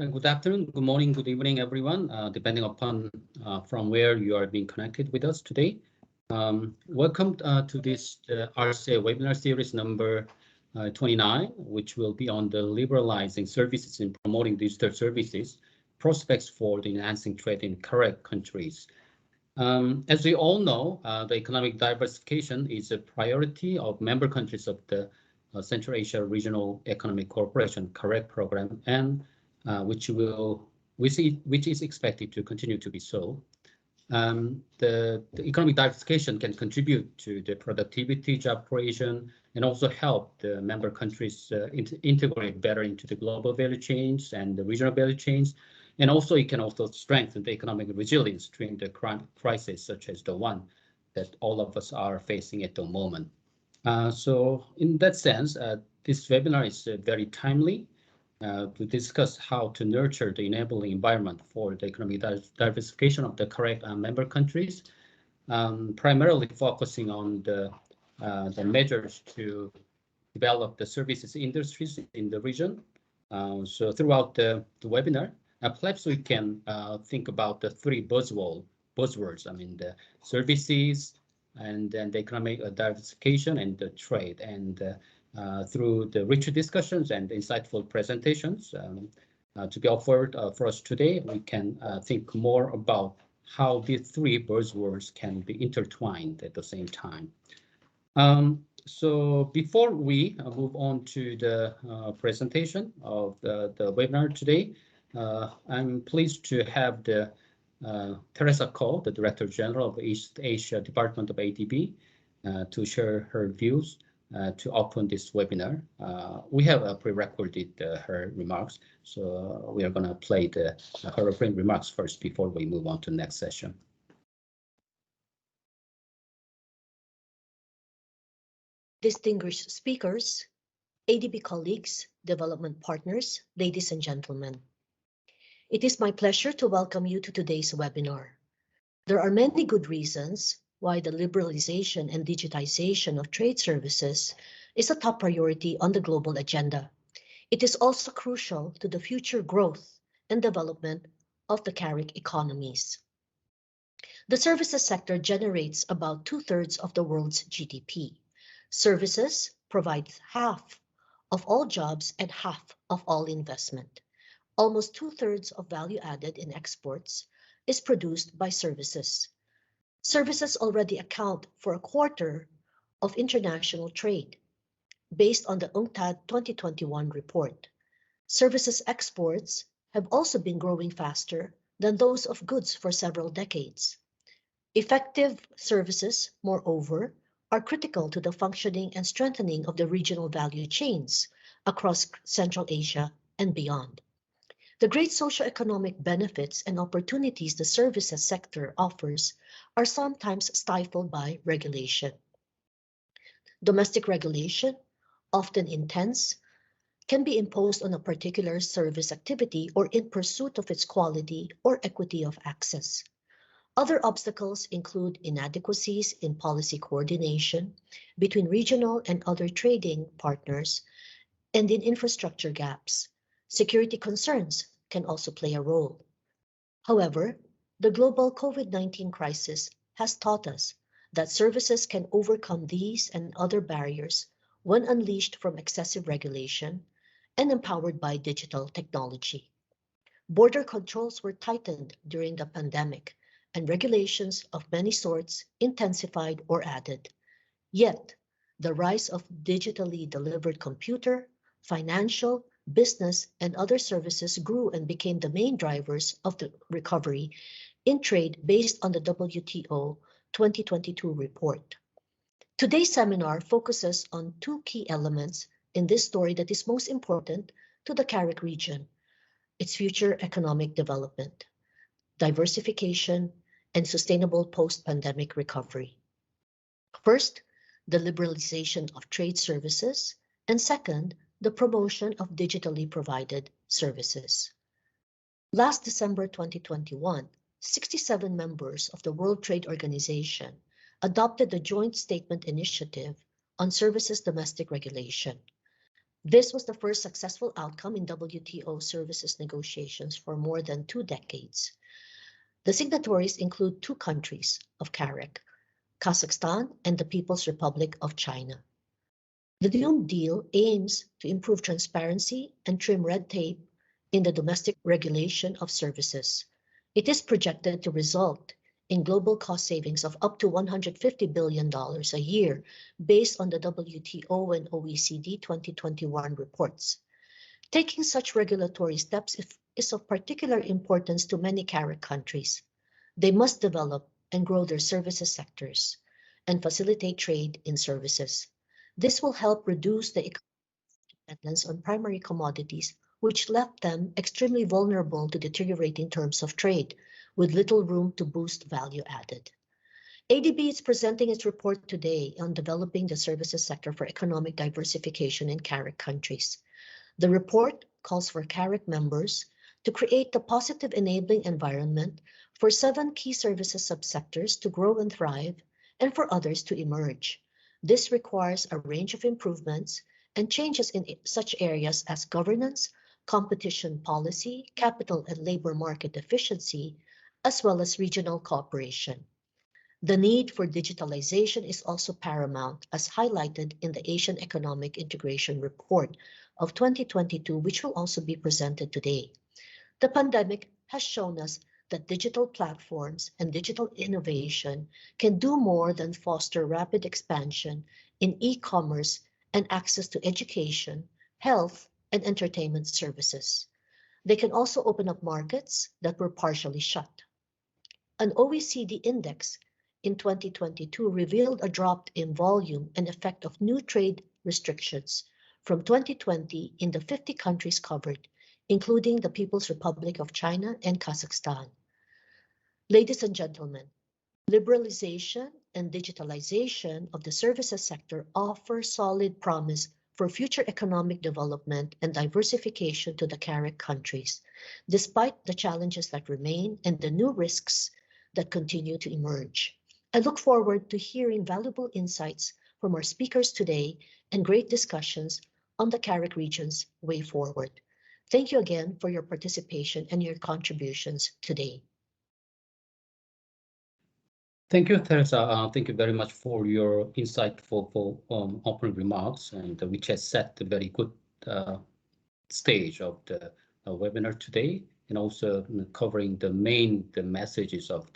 Good afternoon, good morning, good evening, everyone, depending upon from where you are being connected with us today. Welcome to this RCA webinar series number 29, which will be on the liberalizing services and promoting digital services, prospects for the enhancing trade in CAREC countries. As we all know, the economic diversification is a priority of member countries of the Central Asia Regional Economic Cooperation CAREC program, and which is expected to continue to be so. The economic diversification can contribute to the productivity, job creation, and also help the member countries integrate better into the global value chains and the regional value chains. And also it can also strengthen the economic resilience during the crisis such as the one that all of us are facing at the moment. So in that sense, this webinar is very timely to discuss how to nurture the enabling environment for the economic diversification of the CAREC member countries, primarily focusing on the measures to develop the services industries in the region. So throughout the webinar, perhaps we can think about the three buzzwords. I mean, the services, and then the economic diversification and the trade. And through the rich discussions and insightful presentations to be offered for us today, we can think more about how these three buzzwords can be intertwined at the same time. So before we move on to the presentation of the webinar today, I'm pleased to have the Teresa Ko, the Director General of East Asia Department of ADB, to share her views to open this webinar. We have pre-recorded her remarks, so we are going to play her opening remarks first before we move on to the next session. Distinguished speakers, ADB colleagues, development partners, ladies and gentlemen. It is my pleasure to welcome you to today's webinar. There are many good reasons why the liberalization and digitization of trade services is a top priority on the global agenda. It is also crucial to the future growth and development of the CAREC economies. The services sector generates about 2/3 of the world's GDP. Services provide half of all jobs and half of all investment. Almost 2/3 of value added in exports is produced by services. Services already account for 1/4 of international trade, based on the UNCTAD 2021 report. Services exports have also been growing faster than those of goods for several decades. Effective services, moreover, are critical to the functioning and strengthening of the regional value chains across Central Asia and beyond. The great socioeconomic benefits and opportunities the services sector offers are sometimes stifled by regulation. Domestic regulation, often intense, can be imposed on a particular service activity or in pursuit of its quality or equity of access. Other obstacles include inadequacies in policy coordination between regional and other trading partners and in infrastructure gaps. Security concerns can also play a role. However, the global COVID-19 crisis has taught us that services can overcome these and other barriers when unleashed from excessive regulation and empowered by digital technology. Border controls were tightened during the pandemic, and regulations of many sorts intensified or added. Yet, the rise of digitally delivered computer, financial, business, and other services grew and became the main drivers of the recovery in trade based on the WTO 2022 report. Today's seminar focuses on two key elements in this story that is most important to the CAREC region, its future economic development. diversification, and sustainable post-pandemic recovery. First, the liberalization of trade services, and second, the promotion of digitally provided services. Last December 2021, 67 members of the World Trade Organization adopted the Joint Statement Initiative on Services Domestic Regulation. This was the first successful outcome in WTO services negotiations for more than 2 decades. The signatories include 2 countries of CAREC, Kazakhstan and the People's Republic of China. The new deal aims to improve transparency and trim red tape in the domestic regulation of services. It is projected to result in global cost savings of up to $150 billion a year based on the WTO and OECD 2021 reports. Taking such regulatory steps is of particular importance to many CAREC countries. They must develop and grow their services sectors and facilitate trade in services. This will help reduce the dependence on primary commodities, which left them extremely vulnerable to deteriorating terms of trade, with little room to boost value added. ADB is presenting its report today on developing the services sector for economic diversification in CAREC countries. The report calls for CAREC members to create the positive enabling environment for 7 key services subsectors to grow and thrive, and for others to emerge. This requires a range of improvements and changes in such areas as governance, competition policy, capital and labor market efficiency, as well as regional cooperation. The need for digitalization is also paramount, as highlighted in the Asian Economic Integration Report of 2022, which will also be presented today. The pandemic has shown us that digital platforms and digital innovation can do more than foster rapid expansion in e-commerce and access to education, health, and entertainment services. They can also open up markets that were partially shut. An OECD index in 2022 revealed a drop in volume and effect of new trade restrictions from 2020 in the 50 countries covered, including the People's Republic of China and Kazakhstan. Ladies and gentlemen, liberalization and digitalization of the services sector offer solid promise for future economic development and diversification to the CAREC countries, despite the challenges that remain and the new risks that continue to emerge. I look forward to hearing valuable insights from our speakers today and great discussions on the CAREC region's way forward. Thank you again for your participation and your contributions today. Thank you, Teresa. Thank you very much for your insightful opening remarks, and which has set the very good stage of the webinar today, and also covering the messages of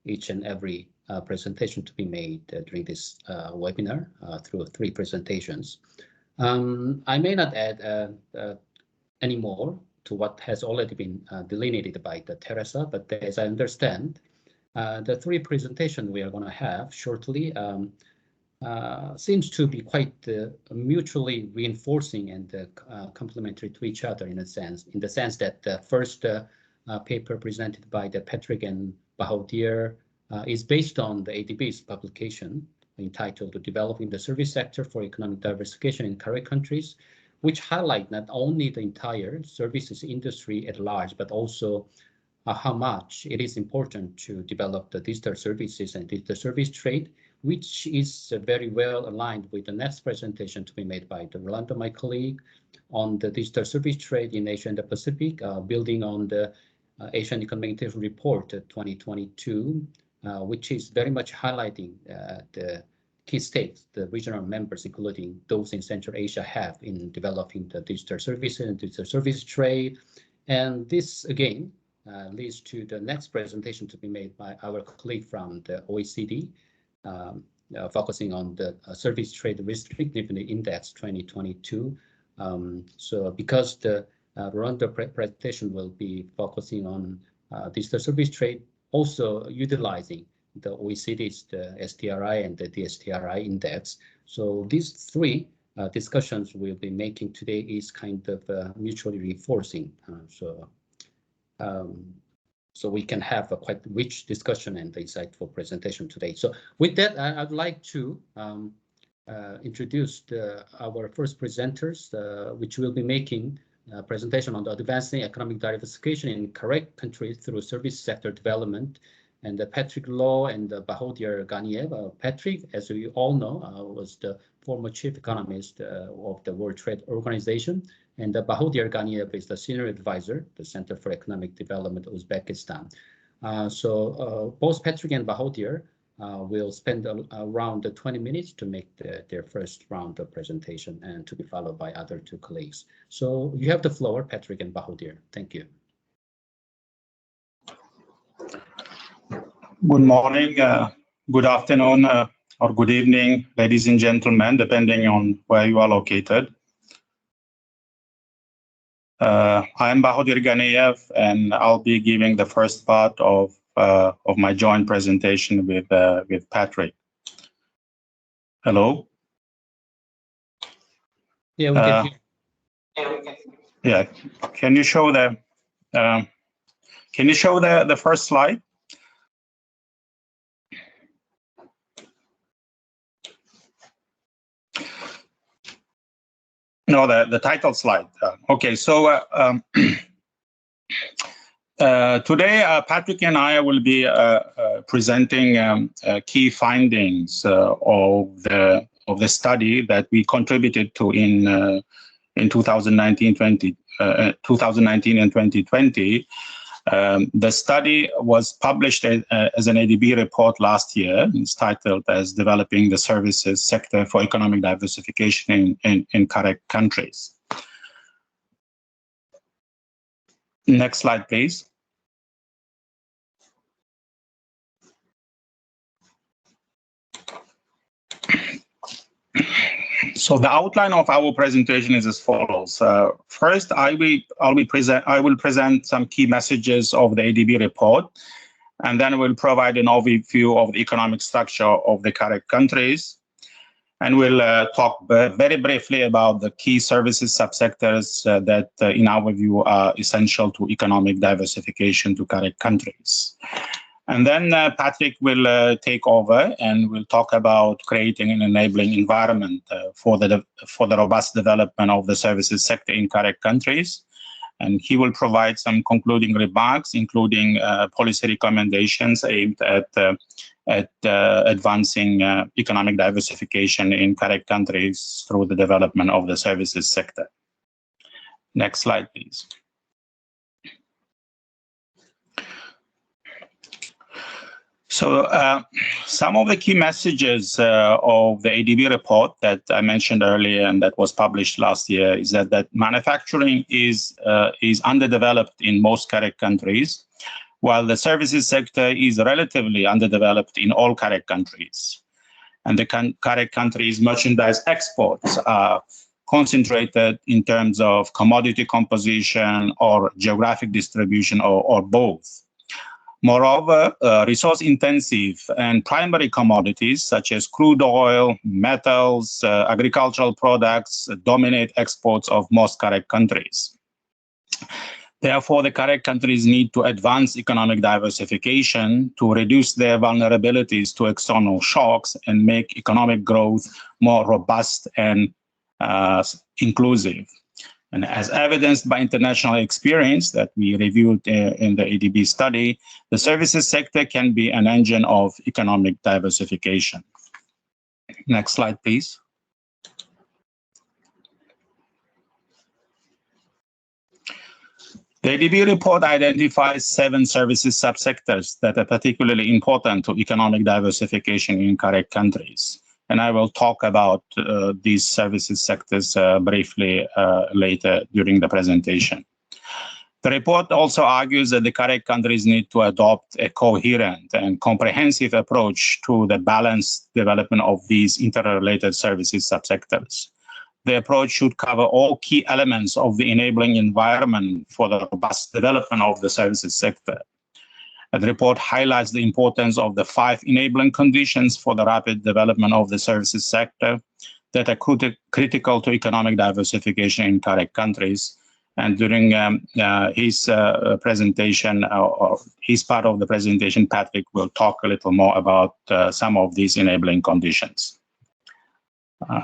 each and every presentation to be made during this webinar through 3 presentations. I may not add any more to what has already been delineated by Teresa, but as I understand, the 3 presentations we are going to have shortly seems to be quite mutually reinforcing and complementary to each other in the sense that the first paper presented by Patrick and Bahaudir is based on the ADB's publication entitled Developing the Service Sector for Economic Diversification in CAREC Countries, which highlight not only the entire services industry at large, but also how much it is important to develop the digital services and digital service trade, which is very well aligned with the next presentation to be made by Rolando, my colleague, on the digital service trade in Asia and the Pacific, building on the Asian Economic Diversification Report 2022, which is very much highlighting the key stakes the regional members, including those in Central Asia, have in developing the digital services and digital service trade. And this, again, leads to the next presentation to be made by our colleague from the OECD, focusing on the Service Trade Restrictiveness Index 2022. So because the Rolando presentation will be focusing on digital service trade, also utilizing the OECD's the STRI and the DSTRI index. So these 3 discussions we'll be making today is kind of mutually reinforcing. so we can have a quite rich discussion and insightful presentation today. So with that, I'd like to introduce our first presenters, which will be making a presentation on the advancing economic diversification in CAREC countries through service sector development. And Patrick Law and Bahodir Ghaniev. Patrick, as we all know, was the former chief economist of the World Trade Organization. And Bahodir Ghaniev is the senior advisor, the Center for Economic Development, Uzbekistan. So both Patrick and Bahodir will spend around 20 minutes to make their first round of presentation, and to be followed by other two colleagues. So you have the floor, Patrick and Bahodir. Thank you. Good morning, good afternoon, or good evening, ladies and gentlemen, depending on where you are located. I am Bahodir Ghaniev, and I'll be giving the first part of my joint presentation with Patrick. Hello. Yeah, we can hear. Yeah. Can you show the first slide? No, the title slide. Okay, so today Patrick and I will be presenting key findings of the study that we contributed to in 2019 and 2020. The study was published as an ADB report last year. It's titled as Developing the Services Sector for Economic Diversification in CAREC Countries. Next slide, please. So the outline of our presentation is as follows. First, I will present some key messages of the ADB report, and then we'll provide an overview of the economic structure of the CAREC countries, and we'll talk very briefly about the key services subsectors that, in our view, are essential to economic diversification to CAREC countries. And then Patrick will take over and we'll talk about creating an enabling environment for the robust development of the services sector in CAREC countries. And he will provide some concluding remarks, including policy recommendations aimed at advancing economic diversification in CAREC countries through the development of the services sector. Next slide, please. So some of the key messages of the ADB report that I mentioned earlier and that was published last year is that manufacturing is underdeveloped in most CAREC countries, while the services sector is relatively underdeveloped in all CAREC countries. And the CAREC countries' merchandise exports are concentrated in terms of commodity composition or geographic distribution or both. Moreover, resource-intensive and primary commodities such as crude oil, metals, agricultural products dominate exports of most CAREC countries. Therefore, the CAREC countries need to advance economic diversification to reduce their vulnerabilities to external shocks and make economic growth more robust and inclusive. And as evidenced by international experience that we reviewed in the ADB study, the services sector can be an engine of economic diversification. Next slide, please. The ADB report identifies 7 services subsectors that are particularly important to economic diversification in CAREC countries. And I will talk about these services sectors briefly later during the presentation. The report also argues that the CAREC countries need to adopt a coherent and comprehensive approach to the balanced development of these interrelated services subsectors. The approach should cover all key elements of the enabling environment for the robust development of the services sector. The report highlights the importance of the 5 enabling conditions for the rapid development of the services sector that are critical to economic diversification in CAREC countries. And during his presentation, or his part of the presentation, Patrick will talk a little more about some of these enabling conditions.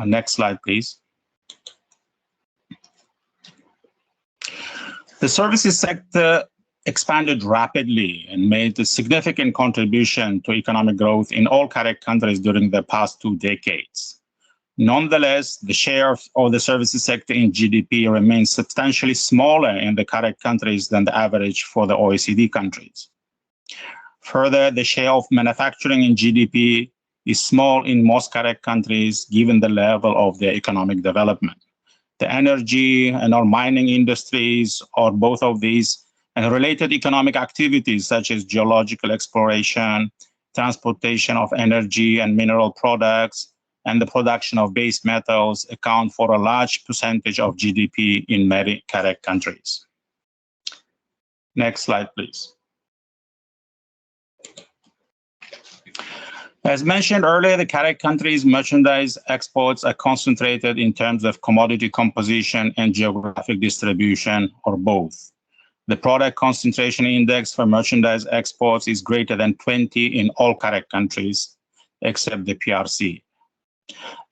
Next slide, please. The services sector expanded rapidly and made a significant contribution to economic growth in all CAREC countries during the past 2 decades. Nonetheless, the share of the services sector in GDP remains substantially smaller in the CAREC countries than the average for the OECD countries. Further, the share of manufacturing in GDP is small in most CAREC countries given the level of their economic development. The energy and or mining industries, or both of these, and related economic activities such as geological exploration, transportation of energy and mineral products, and the production of base metals account for a large percentage of GDP in many CAREC countries. Next slide, please. As mentioned earlier, the CAREC countries' merchandise exports are concentrated in terms of commodity composition and geographic distribution, or both. The product concentration index for merchandise exports is greater than 20 in all CAREC countries, except the PRC.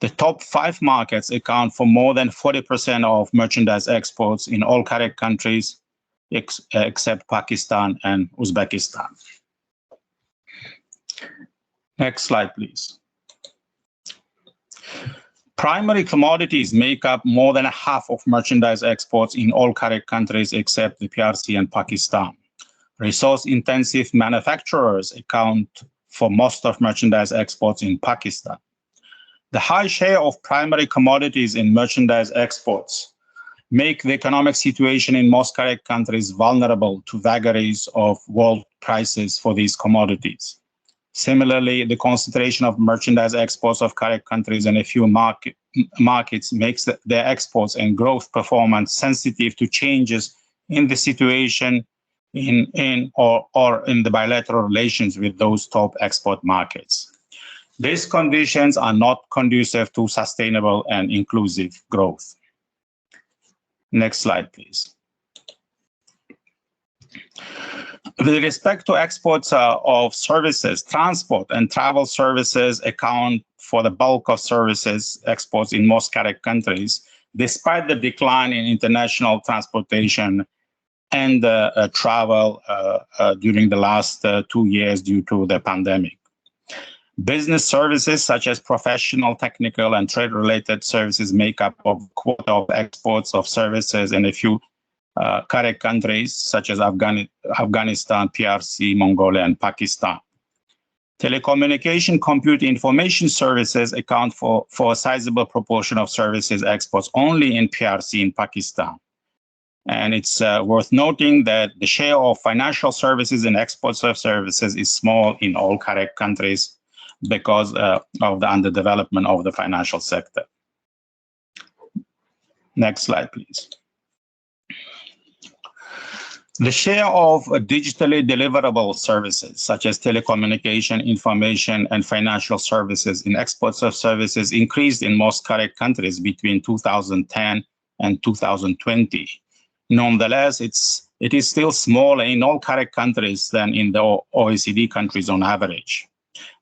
The top 5 markets account for more than 40% of merchandise exports in all CAREC countries, except Pakistan and Uzbekistan. Next slide, please. Primary commodities make up more than half of merchandise exports in all CAREC countries except the PRC and Pakistan. Resource-intensive manufacturers account for most of merchandise exports in Pakistan. The high share of primary commodities in merchandise exports make the economic situation in most CAREC countries vulnerable to vagaries of world prices for these commodities. Similarly, the concentration of merchandise exports of CAREC countries in a few markets makes their exports and growth performance sensitive to changes in the situation or in the bilateral relations with those top export markets. These conditions are not conducive to sustainable and inclusive growth. Next slide, please. With respect to exports of services, transport and travel services account for the bulk of services exports in most CAREC countries, despite the decline in international transportation and travel during the last 2 years due to the pandemic. Business services such as professional, technical, and trade-related services make up a quarter of exports of services in a few CAREC countries such as Afghanistan, PRC, Mongolia, and Pakistan. Telecommunication, compute, information services account for a sizable proportion of services exports only in PRC in Pakistan. And it's worth noting that the share of financial services and exports of services is small in all CAREC countries because of the underdevelopment of the financial sector. Next slide, please. The share of digitally deliverable services, such as telecommunication, information, and financial services in exports of services increased in most CAREC countries between 2010 and 2020. Nonetheless, it is still smaller in all CAREC countries than in the OECD countries on average.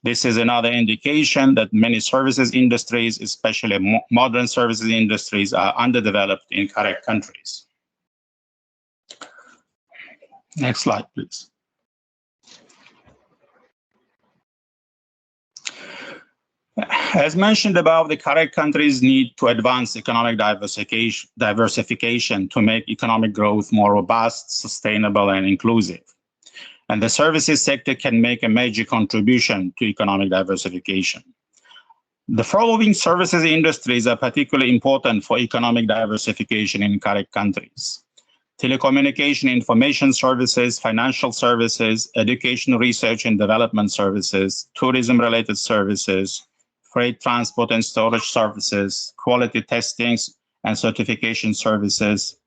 This is another indication that many services industries, especially modern services industries, are underdeveloped in CAREC countries. Next slide, please. As mentioned above, the CAREC countries need to advance economic diversification to make economic growth more robust, sustainable, and inclusive. And the services sector can make a major contribution to economic diversification. The following services industries are particularly important for economic diversification in CAREC countries: telecommunication information services, financial services, education, research and development services, tourism-related services, freight transport and storage services, quality testing and certification services,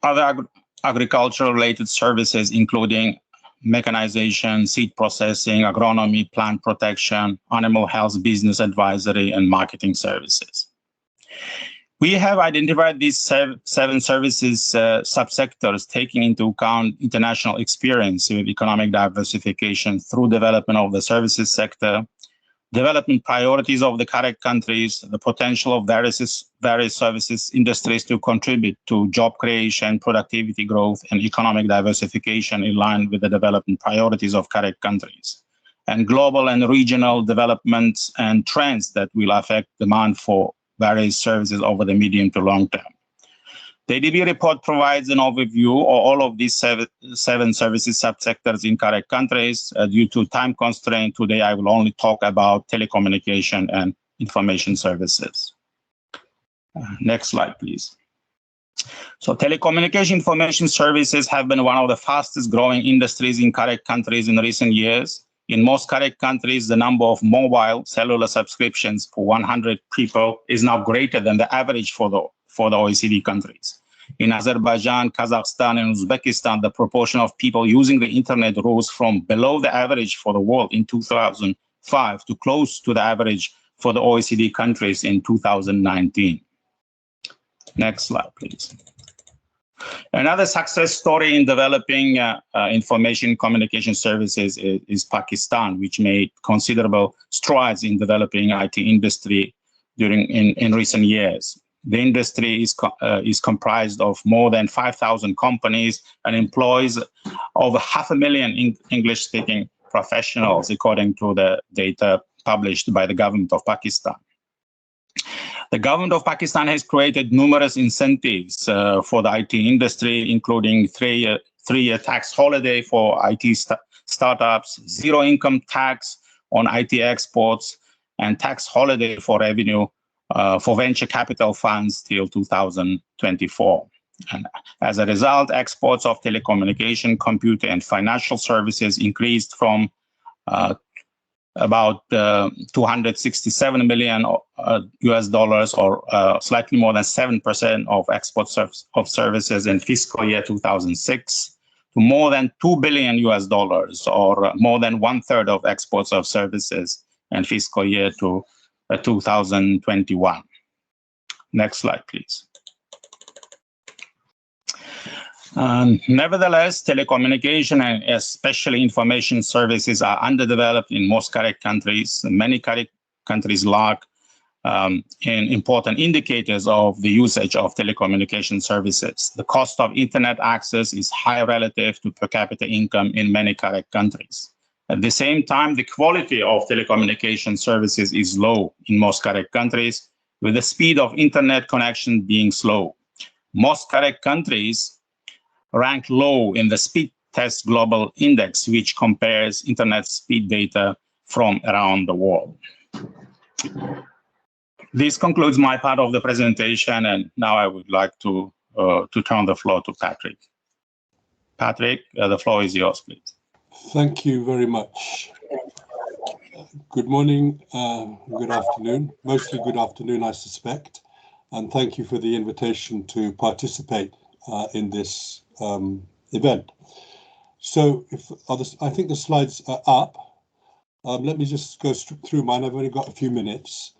other agricultural-related services, including mechanization, seed processing, agronomy, plant protection, animal health, business advisory, and marketing services. We have identified these seven services subsectors, taking into account international experience with economic diversification through development of the services sector, development priorities of the CAREC countries, the potential of various services industries to contribute to job creation, productivity growth, and economic diversification in line with the development priorities of CAREC countries, and global and regional developments and trends that will affect demand for various services over the medium to long term. The ADB report provides an overview of all of these seven services subsectors in CAREC countries. Due to time constraint, today I will only talk about telecommunication and information services. Next slide, please. So telecommunication information services have been one of the fastest growing industries in CAREC countries in recent years. In most CAREC countries, the number of mobile cellular subscriptions for 100 people is now greater than the average for the OECD countries. In Azerbaijan, Kazakhstan, and Uzbekistan, the proportion of people using the internet rose from below the average for the world in 2005 to close to the average for the OECD countries in 2019. Next slide, please. Another success story in developing information communication services is Pakistan, which made considerable strides in developing IT industry in recent years. The industry is comprised of more than 5,000 companies and employs over 500,000 English-speaking professionals, according to the data published by the government of Pakistan. The government of Pakistan has created numerous incentives for the IT industry, including three-year tax holiday for IT startups, zero income tax on IT exports, and tax holiday for revenue for venture capital funds till 2024. And as a result, exports of telecommunication, computer, and financial services increased from about 267 million US dollars, or slightly more than 7% of exports of services in fiscal year 2006 to more than 2 billion US dollars, or more than 1/3 of exports of services in fiscal year 2021. Next slide, please. Nevertheless, telecommunication and especially information services are underdeveloped in most CAREC countries. Many CAREC countries lack in important indicators of the usage of telecommunication services. The cost of internet access is high relative to per capita income in many CAREC countries. At the same time, the quality of telecommunication services is low in most CAREC countries, with the speed of internet connection being slow. Most CAREC countries rank low in the Speed Test Global Index, which compares internet speed data from around the world. This concludes my part of the presentation, and now I would like to turn the floor to Patrick. Patrick, the floor is yours, please. Thank you very much. Good morning, good afternoon, mostly good afternoon, I suspect, and thank you for the invitation to participate in this event. So I think the slides are up. Let me just go through mine. I've only got a few minutes.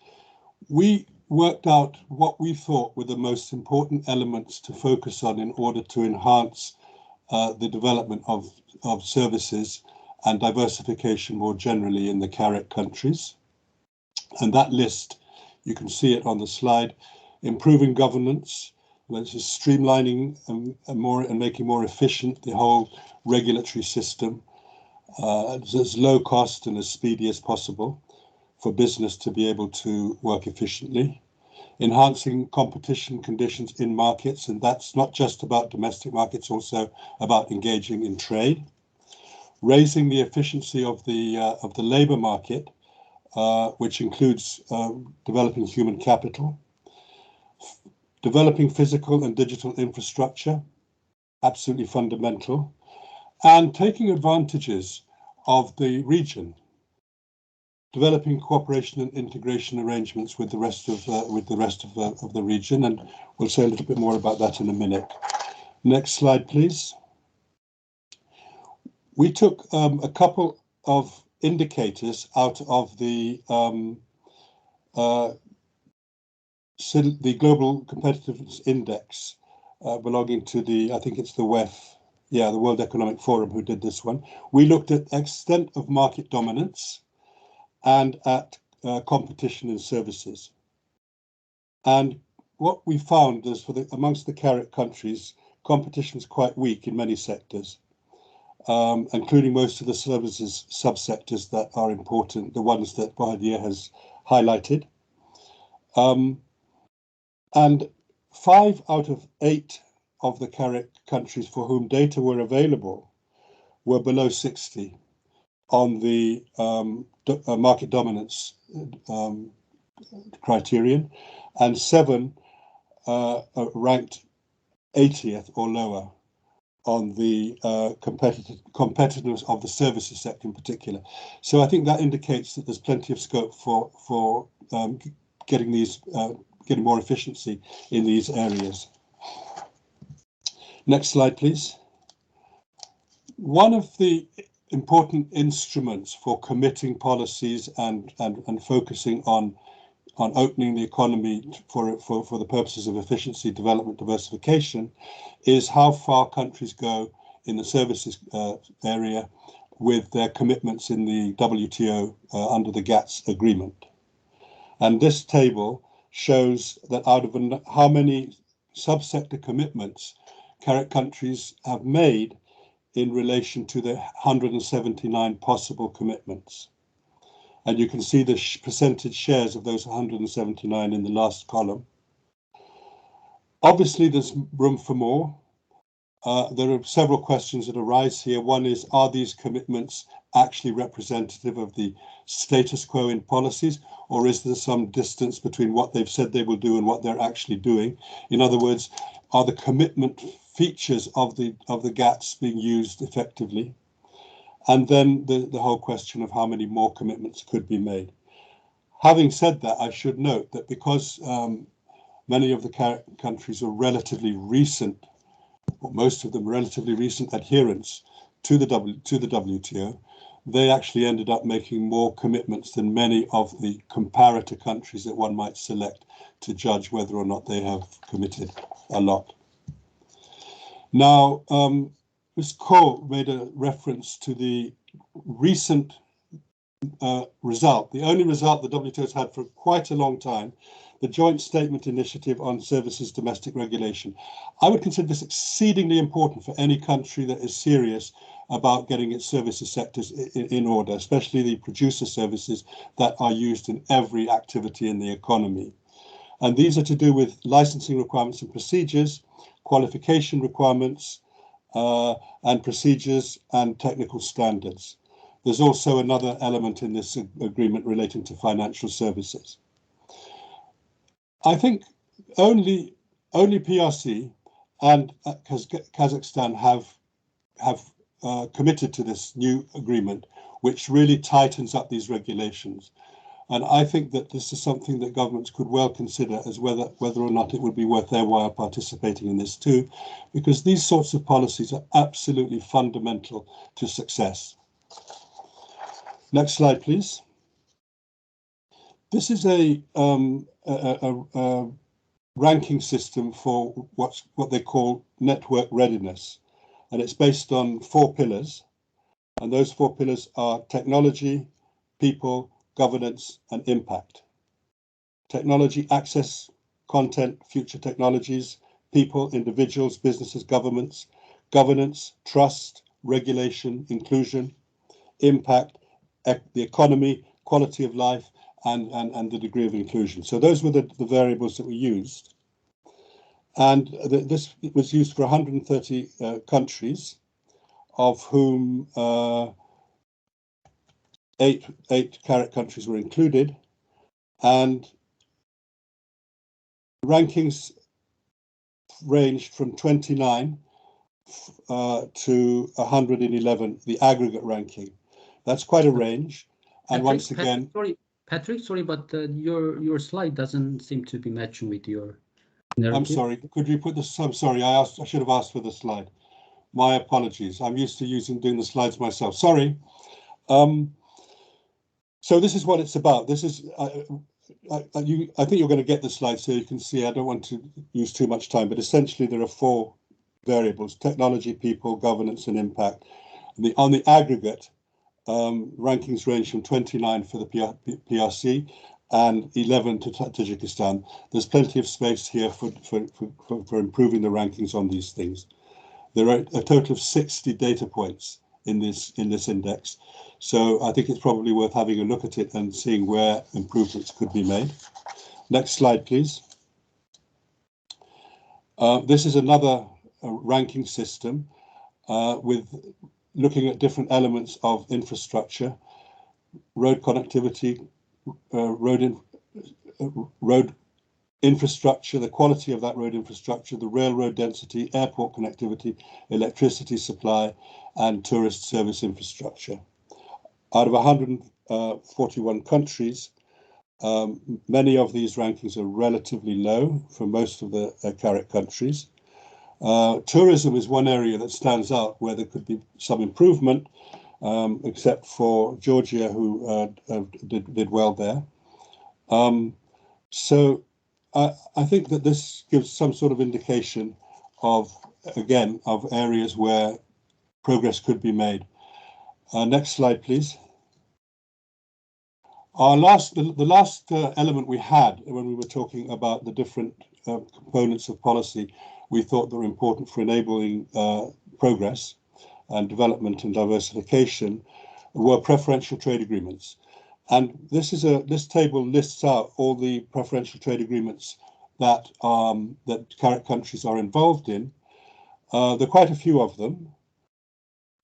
We worked out what we thought were the most important elements to focus on in order to enhance the development of services and diversification more generally in the CAREC countries. And that list, you can see it on the slide: improving governance, which is streamlining and making more efficient the whole regulatory system, as low cost and as speedy as possible for business to be able to work efficiently. Enhancing competition conditions in markets, and that's not just about domestic markets, also about engaging in trade. Raising the efficiency of the labor market, which includes developing human capital. Developing physical and digital infrastructure, absolutely fundamental, and taking advantages of the region, developing cooperation and integration arrangements with the rest of the region, and we'll say a little bit more about that in a minute. Next slide, please. We took a couple of indicators out of the the Global Competitiveness Index belonging to the, I think it's the WEF, yeah, the World Economic Forum, who did this one. We looked at extent of market dominance and at competition in services. And what we found is amongst the CAREC countries, competition is quite weak in many sectors, including most of the services subsectors that are important, the ones that Bahadir has highlighted. And 5 out of 8 of the CAREC countries for whom data were available were below 60 on the market dominance criterion, and 7 ranked 80th or lower on the competitiveness of the services sector in particular. So I think that indicates that there's plenty of scope for getting more efficiency in these areas. Next slide, please. One of the important instruments for committing policies and focusing on opening the economy for the purposes of efficiency, development, diversification, is how far countries go in the services area with their commitments in the WTO under the GATS agreement. And this table shows that out of how many subsector commitments CAREC countries have made in relation to the 179 possible commitments. And you can see the percentage shares of those 179 in the last column. Obviously, there's room for more. There are several questions that arise here. One is, are these commitments actually representative of the status quo in policies, or is there some distance between what they've said they will do and what they're actually doing? In other words, are the commitment features of the GATS being used effectively? And then the whole question of how many more commitments could be made. Having said that, I should note that because many of the CAREC countries are relatively recent, or most of them relatively recent adherents to the WTO, they actually ended up making more commitments than many of the comparator countries that one might select to judge whether or not they have committed a lot. Now, Ms. Koh made a reference to the recent result, the only result the WTO has had for quite a long time, the Joint Statement Initiative on Services Domestic Regulation. I would consider this exceedingly important for any country that is serious about getting its services sectors in order, especially the producer services that are used in every activity in the economy. And these are to do with licensing requirements and procedures, qualification requirements, and procedures and technical standards. There's also another element in this agreement relating to financial services. I think only PRC and Kazakhstan have committed to this new agreement, which really tightens up these regulations. And I think that this is something that governments could well consider as whether or not it would be worth their while participating in this too, because these sorts of policies are absolutely fundamental to success. Next slide, please. This is a ranking system for what they call network readiness, and it's based on 4 pillars, and those 4 pillars are technology, people, governance, and impact. Technology, access, content, future technologies, people, individuals, businesses, governments, governance, trust, regulation, inclusion, impact, the economy, quality of life, and the degree of inclusion. So those were the variables that we used. And this was used for 130 countries, of whom 8 CAREC countries were included, and rankings ranged from 29 to 111, the aggregate ranking. That's quite a range. And once again, Patrick, but your slide doesn't seem to be matching with your narrative. I'm sorry, could you put this? I'm sorry, I should have asked for the slide. My apologies. I'm used to doing the slides myself. Sorry. So this is what it's about. This is think you're going to get the slide so you can see. I don't want to use too much time, but essentially there are 4 variables: technology, people, governance, and impact. And on the aggregate, rankings range from 29 for the PRC and 11 to Tajikistan. There's plenty of space here for improving the rankings on these things. There are a total of 60 data points in this index. So I think it's probably worth having a look at it and seeing where improvements could be made. Next slide, please. This is another ranking system with looking at different elements of infrastructure, road connectivity, road infrastructure, the quality of that road infrastructure, the railroad density, airport connectivity, electricity supply, and tourist service infrastructure. Out of 141 countries, many of these rankings are relatively low for most of the CAREC countries. Tourism is one area that stands out where there could be some improvement, except for Georgia, who did well there. So I think that this gives some sort of indication of, again, of areas where progress could be made. Next slide, please. The last element we had when we were talking about the different components of policy we thought that were important for enabling progress and development and diversification were preferential trade agreements. And this table lists out all the preferential trade agreements that CAREC countries are involved in. There are quite a few of them.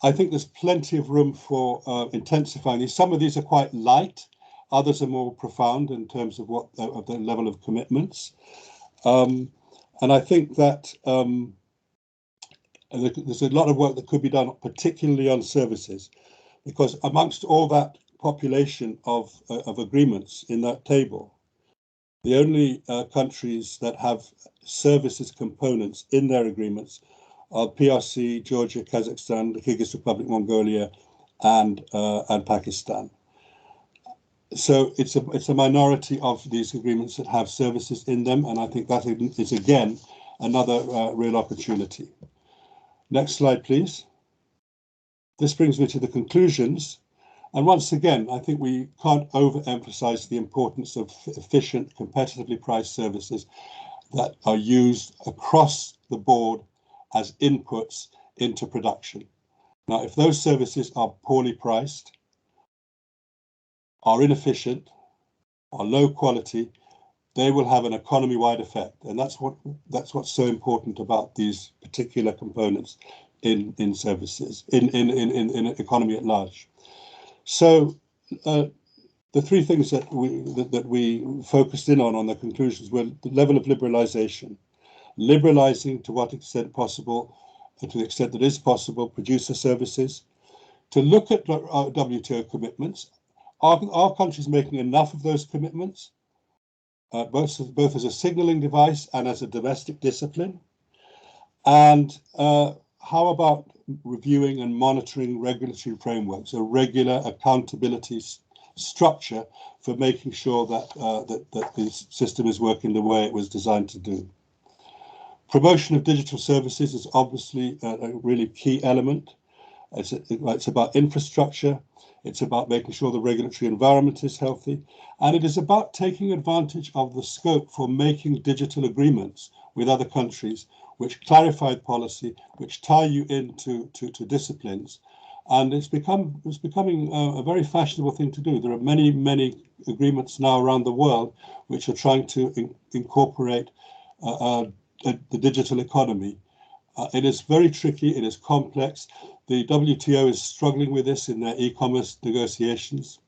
I think there's plenty of room for intensifying these. Some of these are quite light, others are more profound in terms of of the level of commitments. And I think that there's a lot of work that could be done, particularly on services, because amongst all that population of agreements in that table, the only countries that have services components in their agreements are PRC, Georgia, Kazakhstan, the Kyrgyz Republic, Mongolia, and Pakistan. So it's a minority of these agreements that have services in them, and I think that is again another real opportunity. Next slide, please. This brings me to the conclusions. And once again, I think we can't overemphasize the importance of efficient, competitively priced services that are used across the board as inputs into production. Now, if those services are poorly priced, are inefficient, are low quality, they will have an economy-wide effect. And that's what's so important about these particular components in services, in economy at large. So the 3 things that we focused in on the conclusions were the level of liberalization, liberalizing to what extent possible, to the extent that is possible, producer services, to look at WTO commitments. Are countries making enough of those commitments, both as a signaling device and as a domestic discipline? And how about reviewing and monitoring regulatory frameworks, a regular accountability structure for making sure that that the system is working the way it was designed to do? Promotion of digital services is obviously a really key element. It's about infrastructure. It's about making sure the regulatory environment is healthy. And it is about taking advantage of the scope for making digital agreements with other countries, which clarify policy, which tie you into disciplines. And it's becoming a very fashionable thing to do. There are many agreements now around the world which are trying to incorporate the digital economy. It is very tricky, it is complex. The WTO is struggling with this in their e-commerce negotiations,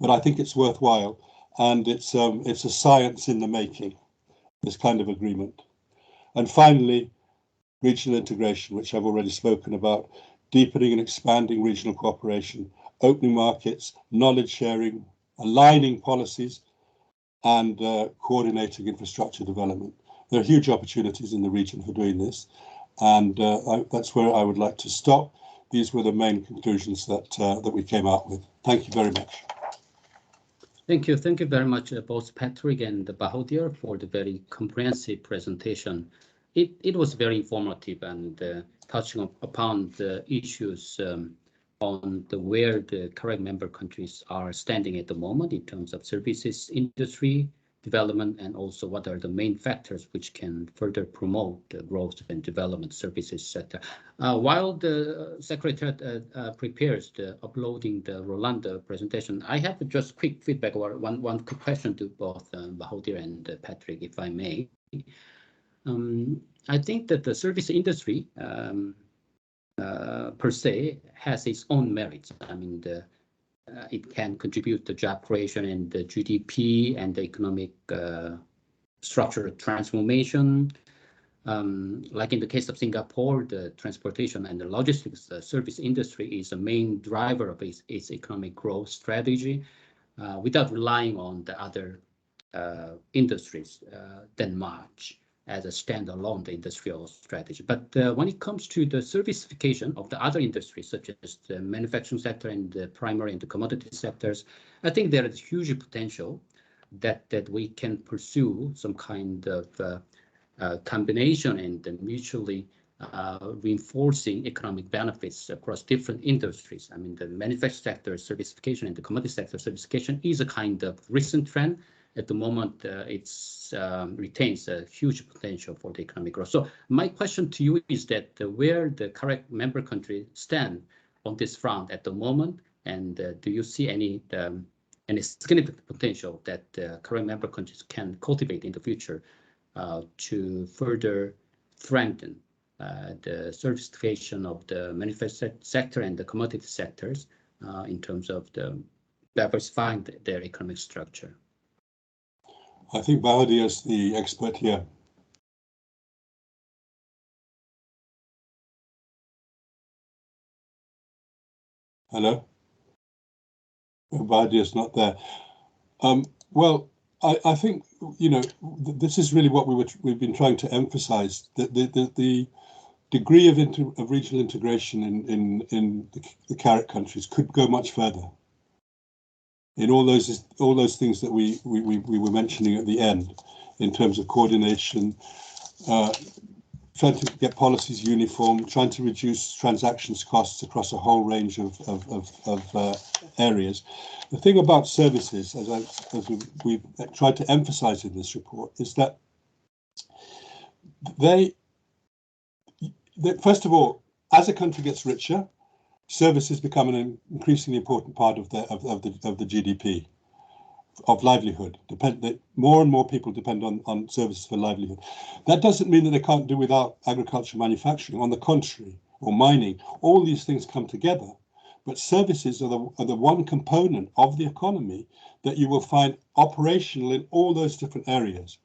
but I think it's worthwhile, and it's a science in the making, this kind of agreement. And finally, regional integration, which I've already spoken about, deepening and expanding regional cooperation, opening markets, knowledge sharing, aligning policies, and coordinating infrastructure development. There are huge opportunities in the region for doing this, and that's where I would like to stop. These were the main conclusions that we came out with. Thank you very much. Thank you very much, both Patrick and Bahodir, for the very comprehensive presentation. It was very informative and touching upon the issues on where the CAREC member countries are standing at the moment in terms of services industry development, and also what are the main factors which can further promote the growth and development services sector. While the Secretariat prepares the uploading the Rolando presentation, I have just quick feedback or one quick question to both Bahodir and Patrick, if I may. I think that the service industry per se has its own merits. I mean, it can contribute to job creation and the GDP and the economic structural transformation. Like in the case of Singapore, the transportation and the logistics service industry is a main driver of its economic growth strategy, without relying on the other industries that much as a standalone industrial strategy. But when it comes to the servicification of the other industries, such as the manufacturing sector and the primary and the commodity sectors, I think there is huge potential that we can pursue some kind of combination and mutually reinforcing economic benefits across different industries. I mean, the manufacturing sector servicification and the commodity sector servicification is a kind of recent trend. At the moment, it retains a huge potential for the economic growth. So my question to you is that where the CAREC member countries stand on this front at the moment, and do you see any significant potential that CAREC member countries can cultivate in the future to further strengthen the servicification of the manufacturing sector and the commodity sectors in terms of the diversifying their economic structure? I think Bahodir is the expert here. Hello? Bahodir is not there. Well, I think, you know, this is really what we've been trying to emphasize, that the degree of regional integration in the CAREC countries could go much further. In all those things that we were mentioning at the end, in terms of coordination, trying to get policies uniform, trying to reduce transactions costs across a whole range of areas. The thing about services, as we've tried to emphasize in this report, is that they first of all, as a country gets richer, services become an increasingly important part of the GDP, of livelihood. More and more people depend on services for livelihood. That doesn't mean that they can't do without agriculture, manufacturing. On the contrary, or mining. All these things come together. But services are the one component of the economy that you will find operational in all those different areas.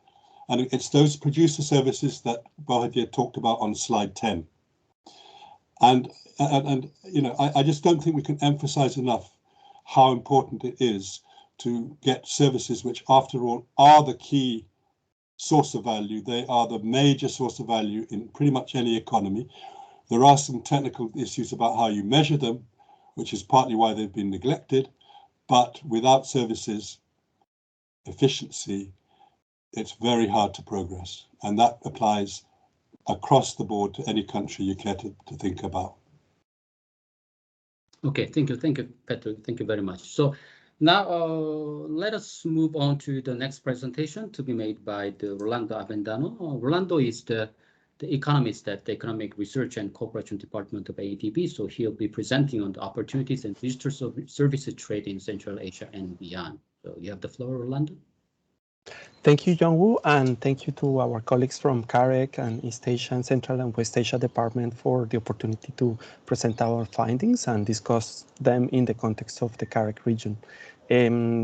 And it's those producer services that Bahodir talked about on slide 10. And you know, I just don't think we can emphasize enough how important it is to get services which, after all, are the key source of value. They are the major source of value in pretty much any economy. There are some technical issues about how you measure them, which is partly why they've been neglected. But without services efficiency, it's very hard to progress. And that applies across the board to any country you care to think about. Okay, thank you, Patrick. Thank you very much. So now let us move on to the next presentation to be made by the Rolando Avendano. Rolando is the economist at the Economic Research and Cooperation Department of ADB. So he'll be presenting on the opportunities and digital services trade in Central Asia and beyond. So you have the floor, Rolando. Thank you, Jong-woo, and thank you to our colleagues from CAREC and East Asia and Central and West Asia Department for the opportunity to present our findings and discuss them in the context of the CAREC region.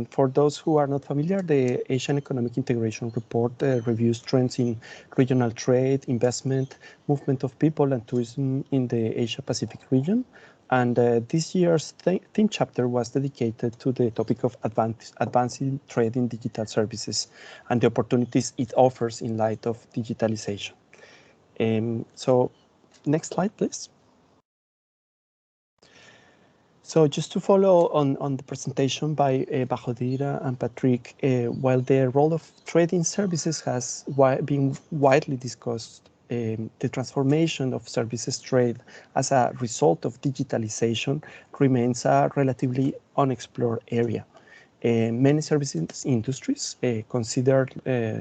For those who are not familiar, the Asian Economic Integration Report reviews trends in regional trade, investment, movement of people and tourism in the Asia-Pacific region. And this year's theme chapter was dedicated to the topic of advancing trade in digital services and the opportunities it offers in light of digitalization. So next slide, please. So just to follow on the presentation by Bajodira and Patrick, while the role of trading services has been widely discussed, the transformation of services trade as a result of digitalization remains a relatively unexplored area. Many services industries considered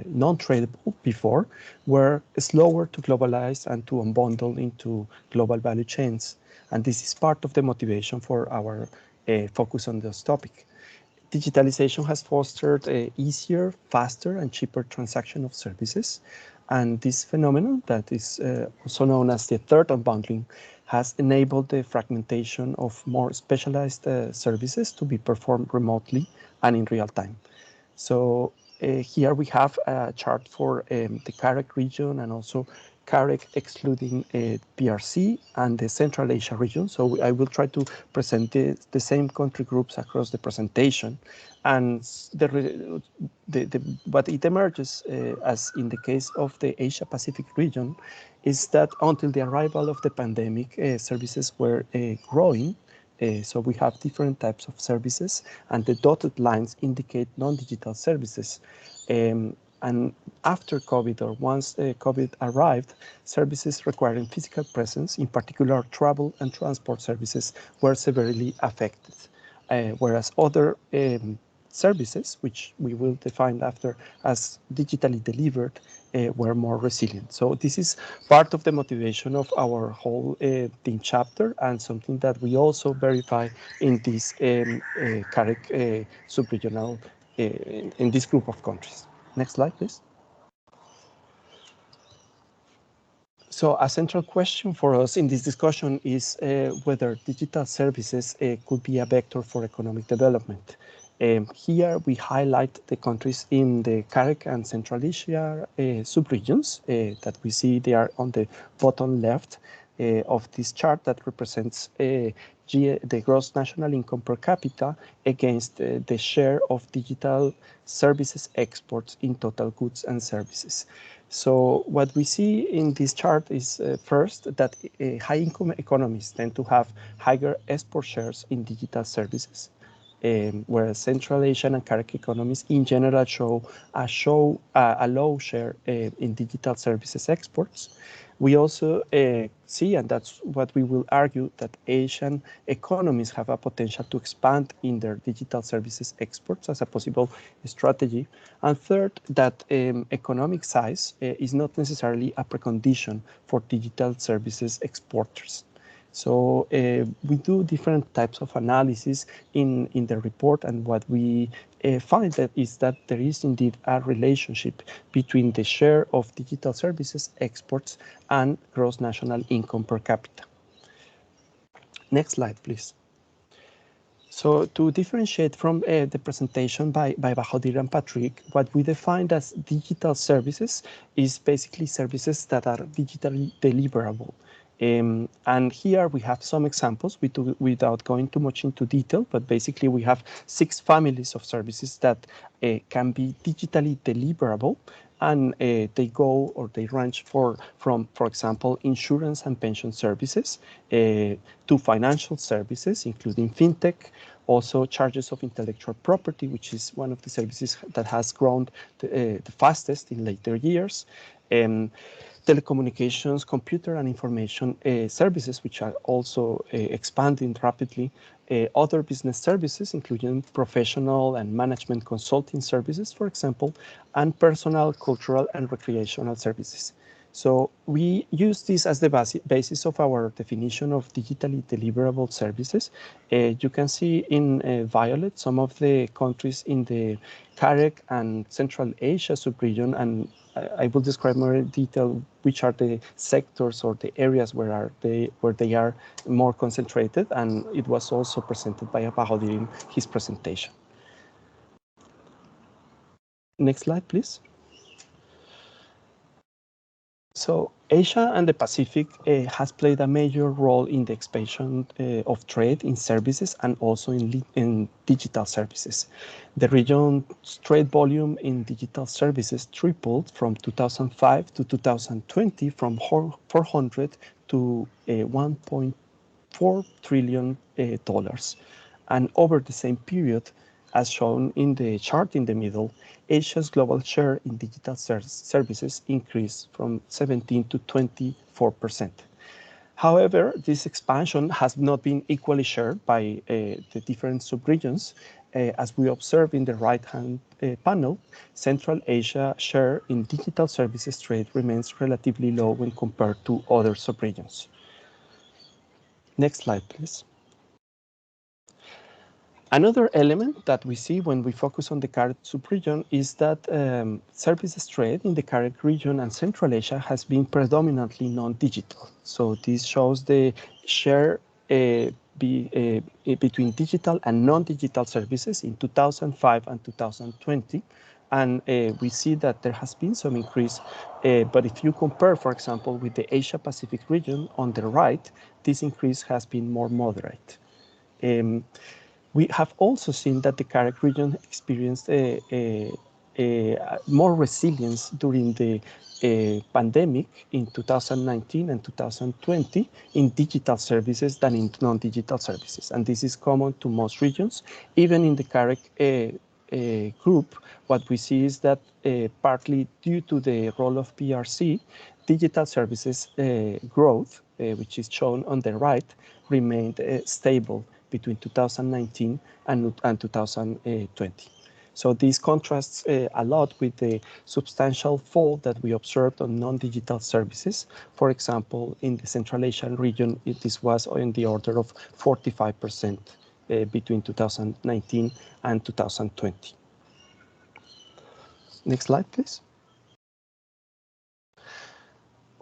non-tradable before were slower to globalize and to unbundle into global value chains. And this is part of the motivation for our focus on this topic. Digitalization has fostered easier, faster, and cheaper transaction of services. And this phenomenon that is also known as the third unbundling has enabled the fragmentation of more specialized services to be performed remotely and in real time. So here we have a chart for the CAREC region and also CAREC excluding PRC and the Central Asia region. So I will try to present the same country groups across the presentation. And what it emerges, as in the case of the Asia Pacific region, is that until the arrival of the pandemic, services were growing. So we have different types of services, and the dotted lines indicate non-digital services. And after COVID, or once COVID arrived, services requiring physical presence, in particular travel and transport services, were severely affected. Whereas other services, which we will define after as digitally delivered, were more resilient. So this is part of the motivation of our whole theme chapter, and something that we also verify in this CAREC subregional, in this group of countries. Next slide, please. So a central question for us in this discussion is whether digital services could be a vector for economic development. Here we highlight the countries in the CAREC and Central Asia subregions that we see they are on the bottom left of this chart that represents the gross national income per capita against the share of digital services exports in total goods and services. So what we see in this chart is first that high-income economies tend to have higher export shares in digital services, whereas Central Asian and CAREC economies in general show a low share in digital services exports. We also see, and that's what we will argue, that Asian economies have a potential to expand in their digital services exports as a possible strategy. And third, that economic size is not necessarily a precondition for digital services exporters. So we do different types of analysis in the report, and what we find that is that there is indeed a relationship between the share of digital services exports and gross national income per capita. Next slide, please. So to differentiate from the presentation by Bajodir and Patrick, what we defined as digital services is basically services that are digitally deliverable. And here we have some examples without going too much into detail, but basically we have 6 families of services that can be digitally deliverable, and they go or they range from, for example, insurance and pension services to financial services, including fintech, also charges of intellectual property, which is one of the services that has grown the fastest in later years. Telecommunications, computer and information services, which are also expanding rapidly. Other business services, including professional and management consulting services, for example, and personal, cultural, and recreational services. So we use this as the basis of our definition of digitally deliverable services. You can see in violet some of the countries in the CAREC and Central Asia subregion, and I will describe more in detail which are the sectors or the areas where they are more concentrated, and it was also presented by Bajodir in his presentation. Next slide, please. So Asia and the Pacific has played a major role in the expansion of trade in services and also in digital services. The region's trade volume in digital services tripled from 2005 to 2020 from 400 to 1.3 $4 trillion. And over the same period, as shown in the chart in the middle, Asia's global share in digital services increased from 17 to 24%. However, this expansion has not been equally shared by the different subregions. As we observe in the right-hand panel, Central Asia share in digital services trade remains relatively low when compared to other subregions. Next slide, please. Another element that we see when we focus on the CAREC subregion is that services trade in the CAREC region and Central Asia has been predominantly non-digital. So this shows the share between digital and non-digital services in 2005 and 2020. And we see that there has been some increase, but if you compare, for example, with the Asia Pacific region on the right, this increase has been more moderate. We have also seen that the CAREC region experienced more resilience during the pandemic in 2019 and 2020 in digital services than in non-digital services. And this is common to most regions. Even in the CAREC group, what we see is that partly due to the role of PRC, digital services growth, which is shown on the right, remained stable between 2019 and 2020. So this contrasts a lot with the substantial fall that we observed on non-digital services. For example, in the Central Asian region, this was in the order of 45% between 2019 and 2020. Next slide, please.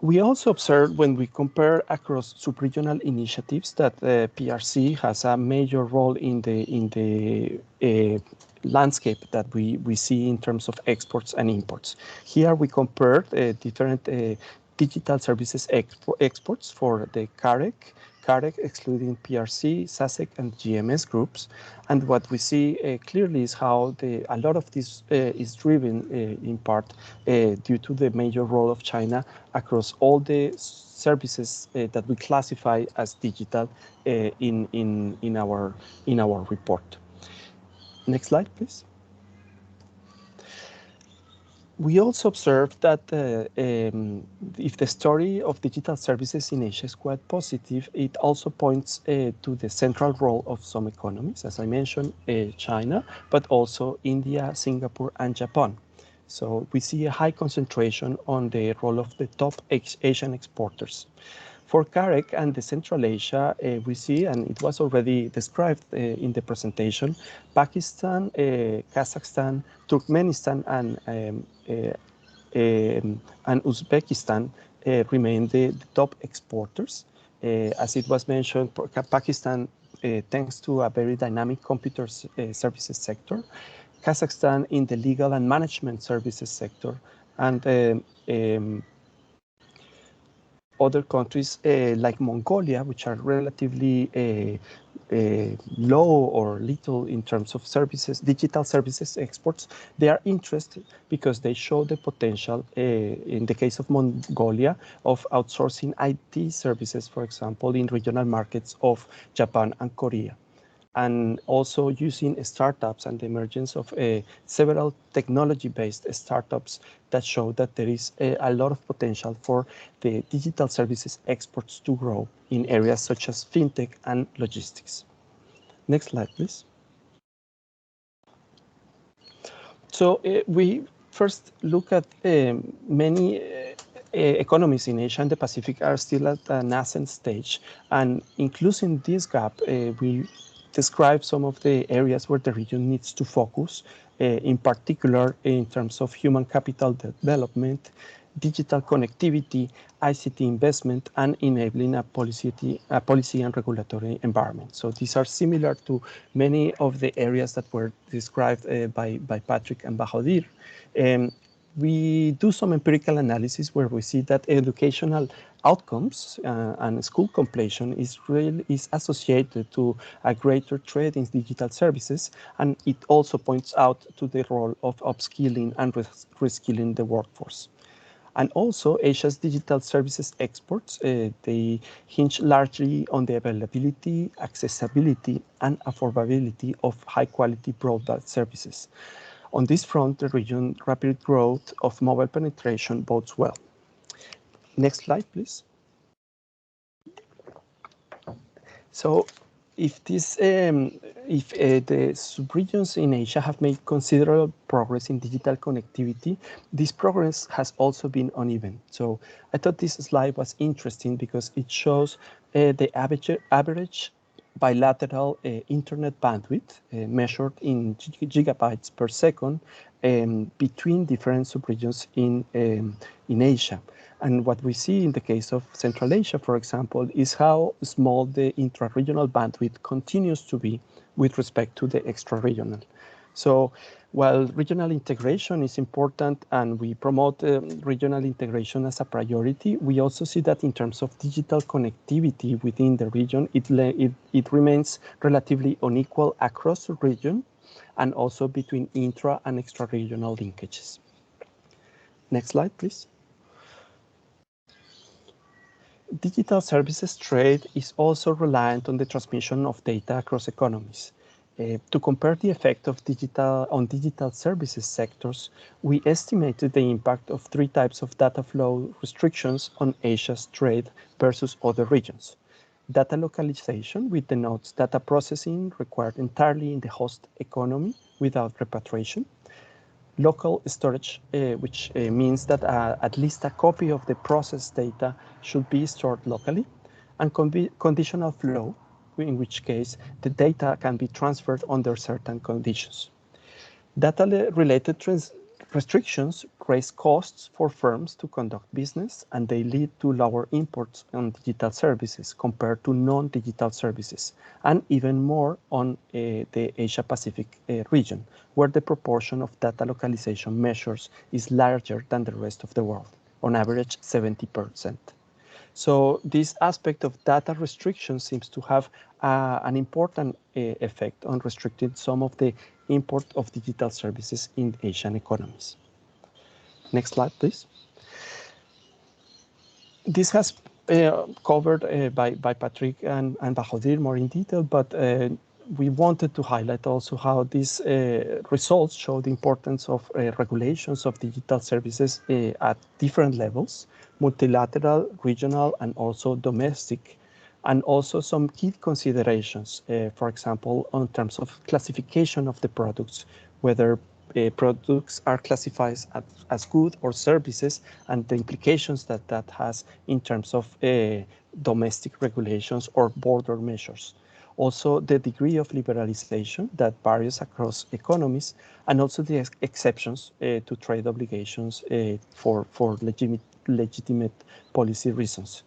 We also observed when we compare across subregional initiatives that PRC has a major role in the landscape that we see in terms of exports and imports. Here we compared different digital services exports for the CAREC excluding PRC, SASEC, and GMS groups. And what we see clearly is how a lot of this is driven in part due to the major role of China across all the services that we classify as digital in our report. Next slide, please. We also observed that if the story of digital services in Asia is quite positive, it also points to the central role of some economies, as I mentioned, China, but also India, Singapore, and Japan. So we see a high concentration on the role of the top Asian exporters. For CAREC and the Central Asia, we see, and it was already described in the presentation, Pakistan, Kazakhstan, Turkmenistan, and Uzbekistan remain the top exporters. As it was mentioned, Pakistan, thanks to a very dynamic computer services sector, Kazakhstan in the legal and management services sector, and other countries like Mongolia, which are relatively low or little in terms of services, digital services exports, they are interested because they show the potential, in the case of Mongolia, of outsourcing IT services, for example, in regional markets of Japan and Korea. And also using startups and the emergence of several technology-based startups that show that there is a lot of potential for the digital services exports to grow in areas such as fintech and logistics. Next slide, please. So we first look at many economies in Asia and the Pacific are still at a nascent stage, and including this gap, we describe some of the areas where the region needs to focus, in particular in terms of human capital development, digital connectivity, ICT investment, and enabling a policy and regulatory environment. So these are similar to many of the areas that were described by Patrick and Bahadir. We do some empirical analysis where we see that educational outcomes and school completion is associated to a greater trade in digital services, and it also points out to the role of upskilling and reskilling the workforce. And also Asia's digital services exports, they hinge largely on the availability, accessibility, and affordability of high-quality broadband services. On this front, the region's rapid growth of mobile penetration bodes well. Next slide, please. So if the subregions in Asia have made considerable progress in digital connectivity, this progress has also been uneven. So I thought this slide was interesting because it shows the average bilateral internet bandwidth measured in gigabytes per second between different subregions in Asia. And what we see in the case of Central Asia, for example, is how small the intra-regional bandwidth continues to be with respect to the extra-regional. So while regional integration is important and we promote regional integration as a priority, we also see that in terms of digital connectivity within the region, it remains relatively unequal across the region and also between intra and extra-regional linkages. Next slide, please. Digital services trade is also reliant on the transmission of data across economies. To compare the effect of digital services sectors, we estimated the impact of 3 types of data flow restrictions on Asia's trade versus other regions. Data localization, which denotes data processing required entirely in the host economy without repatriation. Local storage, which means that at least a copy of the processed data should be stored locally, and conditional flow, in which case the data can be transferred under certain conditions. Data-related restrictions raise costs for firms to conduct business, and they lead to lower imports on digital services compared to non-digital services, and even more on the Asia-Pacific region, where the proportion of data localization measures is larger than the rest of the world, on average 70%. So this aspect of data restriction seems to have an important effect on restricting some of the import of digital services in Asian economies. Next slide, please. This has covered by Patrick and Bahadir more in detail, but we wanted to highlight also how these results show the importance of regulations of digital services at different levels, multilateral, regional, and also domestic, and also some key considerations, for example, in terms of classification of the products, whether products are classified as goods or services, and the implications that that has in terms of domestic regulations or border measures. Also, the degree of liberalization that varies across economies, and also the exceptions to trade obligations for legitimate policy reasons.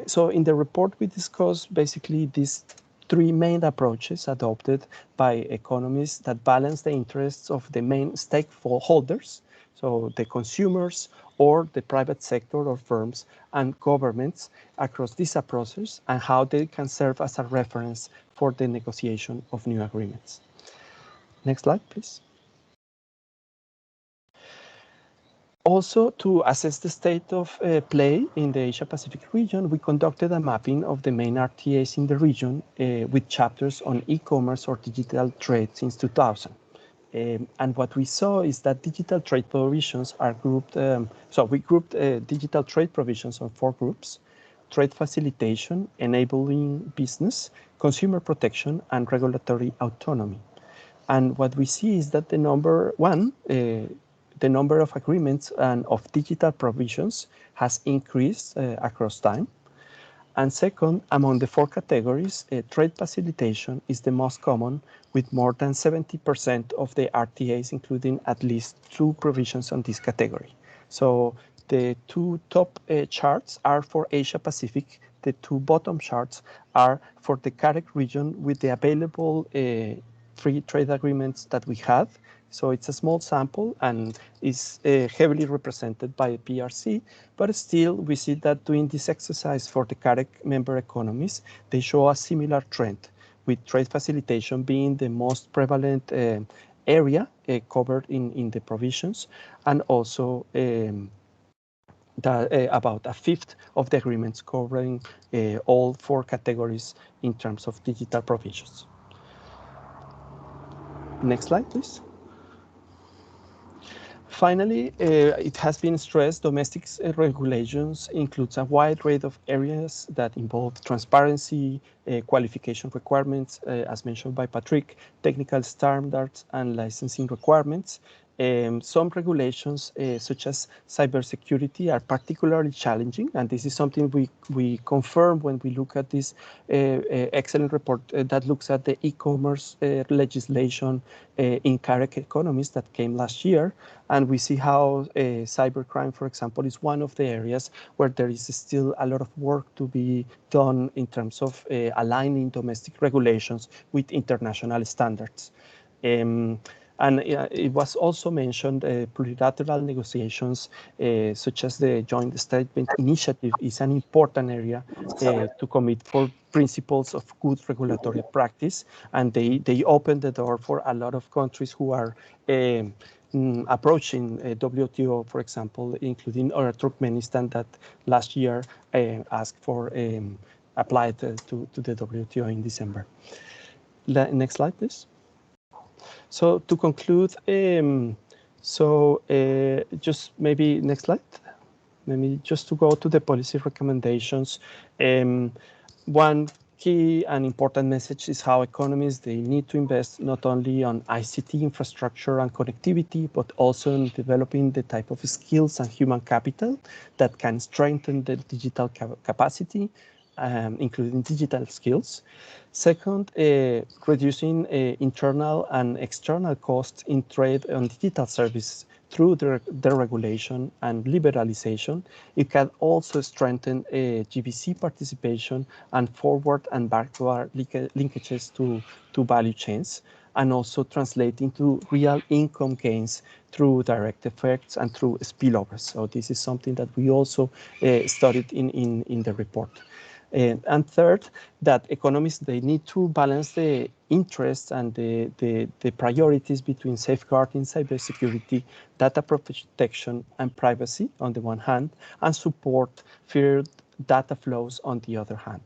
So in the report, we discuss basically these 3 main approaches adopted by economies that balance the interests of the main stakeholders, so the consumers or the private sector or firms and governments across these approaches, and how they can serve as a reference for the negotiation of new agreements. Next slide, please. Also, to assess the state of play in the Asia-Pacific region, we conducted a mapping of the main RTAs in the region with chapters on e-commerce or digital trade since 2000. And what we saw is that digital trade provisions are grouped, so we grouped digital trade provisions on 4 groups: trade facilitation, enabling business, consumer protection, and regulatory autonomy. And what we see is that the number of agreements and of digital provisions has increased across time. And second, among the 4 categories, trade facilitation is the most common, with more than 70% of the RTAs including at least 2 provisions on this category. So the 2 top charts are for Asia Pacific. The 2 bottom charts are for the CAREC region with the available free trade agreements that we have. So it's a small sample and is heavily represented by PRC, but still we see that doing this exercise for the CAREC member economies, they show a similar trend, with trade facilitation being the most prevalent area covered in the provisions, and also about a fifth of the agreements covering all 4 categories in terms of digital provisions. Next slide, please. Finally, it has been stressed domestic regulations includes a wide range of areas that involve transparency, qualification requirements, as mentioned by Patrick, technical standards and licensing requirements. Some regulations, such as cybersecurity, are particularly challenging, and this is something we confirm when we look at this excellent report that looks at the e-commerce legislation in CAREC economies that came last year, and we see how cybercrime, for example, is one of the areas where there is still a lot of work to be done in terms of aligning domestic regulations with international standards. And it was also mentioned plurilateral negotiations, such as the Joint Statement Initiative, is an important area to commit for principles of good regulatory practice. And they open the door for a lot of countries who are approaching WTO, for example, including Turkmenistan that last year asked for applied to the WTO in December. Next slide, please. So to conclude, just maybe next slide, maybe just to go to the policy recommendations. One key and important message is how economies, they need to invest not only on ICT infrastructure and connectivity, but also in developing the type of skills and human capital that can strengthen the digital capacity, including digital skills. Second, reducing internal and external costs in trade on digital services through deregulation and liberalization. It can also strengthen GVC participation and forward and backward linkages to value chains, and also translate into real income gains through direct effects and through spillovers. So this is something that we also studied in the report. And third, that economies, they need to balance the interests and the priorities between safeguarding cybersecurity, data protection, and privacy on the one hand, and support fair data flows on the other hand.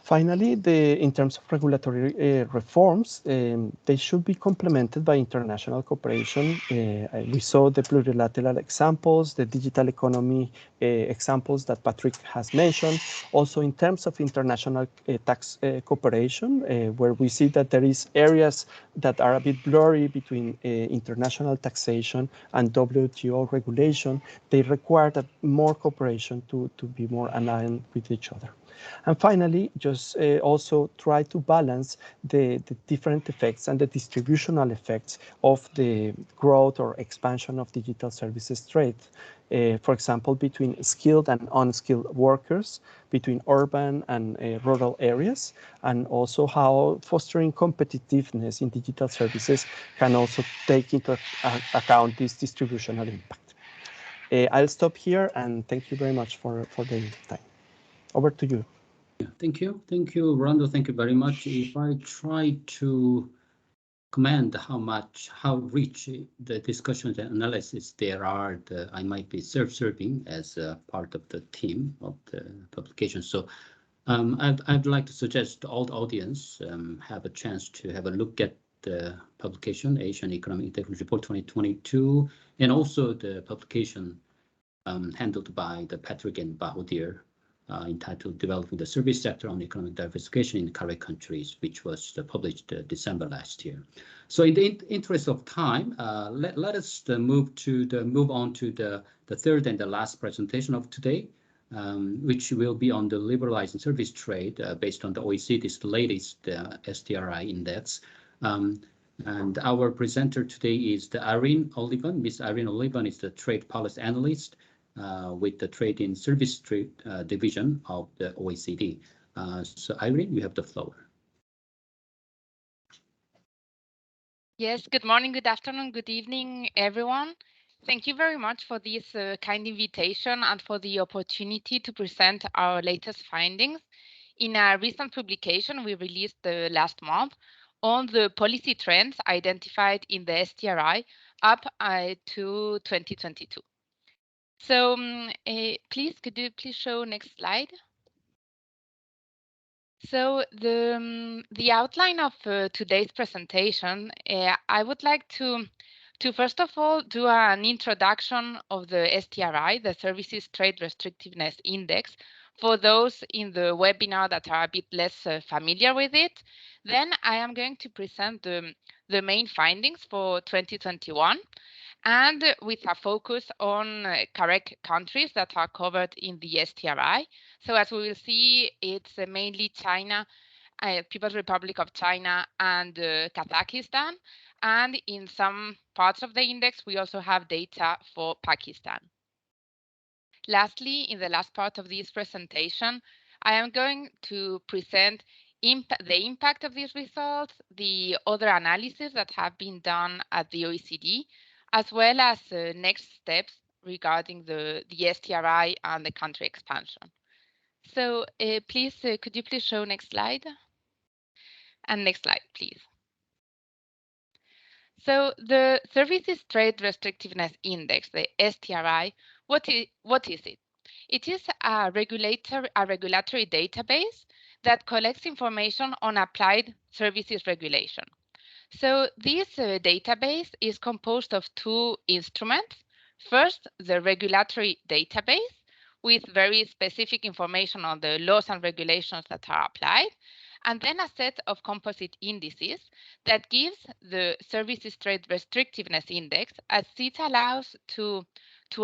Finally, in terms of regulatory reforms, they should be complemented by international cooperation. We saw the plurilateral examples, the digital economy examples that Patrick has mentioned. Also, in terms of international tax cooperation, where we see that there is areas that are a bit blurry between international taxation and WTO regulation, they require that more cooperation to be more aligned with each other. And finally, just also try to balance the different effects and the distributional effects of the growth or expansion of digital services trade. For example, between skilled and unskilled workers, between urban and rural areas, and also how fostering competitiveness in digital services can also take into account this distributional impact. I'll stop here and thank you very much for the time. Over to you. Yeah, thank you, Rolando. Thank you very much. If I try to comment how rich the discussions and analysis there are, I might be self-serving as a part of the team of the publication. So I'd like to suggest all the audience have a chance to have a look at the publication, Asian Economic Integration Report 2022, and also the publication handled by the Patrick and Bahodir, entitled Developing the Service Sector on Economic Diversification in CAREC Countries, which was published December last year. So in the interest of time, let us move on to the third and the last presentation of today, which will be on the liberalizing service trade based on the OECD's latest STRI index. And our presenter today is Irene Olivan. Ms. Irene Olivan is the trade policy analyst with the Trade in Service Trade division of the OECD. So Irene, you have the floor. Yes, good morning, good afternoon, good evening, everyone. Thank you very much for this kind invitation and for the opportunity to present our latest findings. In a recent publication we released last month on the policy trends identified in the STRI up to 2022. So please, could you please show next slide? So the outline of today's presentation, I would like to first of all do an introduction of the STRI, the Services Trade Restrictiveness Index, for those in the webinar that are a bit less familiar with it. Then I am going to present the main findings for 2021, and with a focus on CAREC countries that are covered in the STRI. So as we will see, it's mainly China, People's Republic of China, and Kazakhstan. And in some parts of the index, we also have data for Pakistan. Lastly, in the last part of this presentation, I am going to present the impact of these results, the other analyses that have been done at the OECD, as well as next steps regarding the STRI and the country expansion. So please, could you please show next slide? And next slide, please. So the Services Trade Restrictiveness Index, the STRI, what is it? It is a regulatory database that collects information on applied services regulation. So this database is composed of two instruments. First, the regulatory database with very specific information on the laws and regulations that are applied, and then a set of composite indices that gives the Services Trade Restrictiveness Index, as it allows to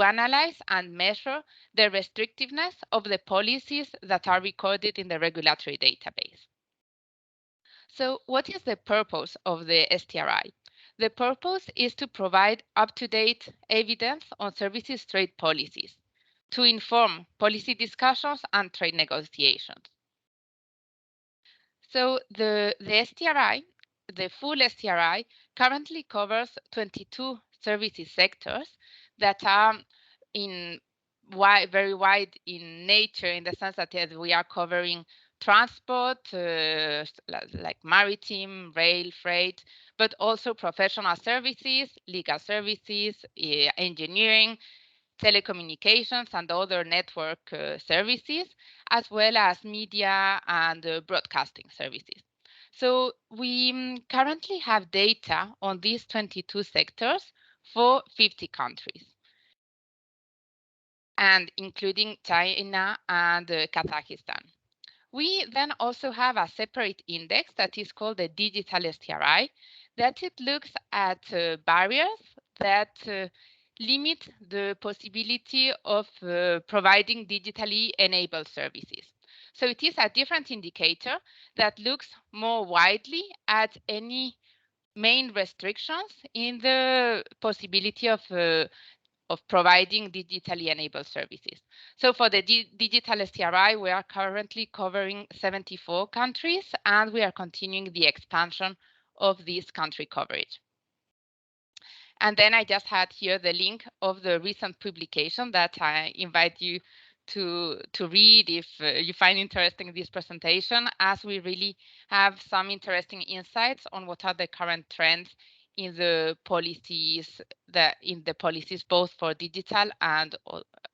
analyze and measure the restrictiveness of the policies that are recorded in the regulatory database. So what is the purpose of the STRI? The purpose is to provide up-to-date evidence on services trade policies, to inform policy discussions and trade negotiations. So the STRI, the full STRI, currently covers 22 services sectors that are very wide in nature, in the sense that we are covering transport, like maritime, rail, freight, but also professional services, legal services, engineering, telecommunications, and other network services, as well as media and broadcasting services. So we currently have data on these 22 sectors for 50 countries, and including China and Kazakhstan. We then also have a separate index that is called the Digital STRI, that it looks at barriers that limit the possibility of providing digitally enabled services. So it is a different indicator that looks more widely at any main restrictions in the possibility of providing digitally enabled services. So for the digital STRI, we are currently covering 74 countries, and we are continuing the expansion of this country coverage. And then I just had here the link of the recent publication that I invite you to read if you find interesting this presentation, as we really have some interesting insights on what are the current trends in the policies, both for digital and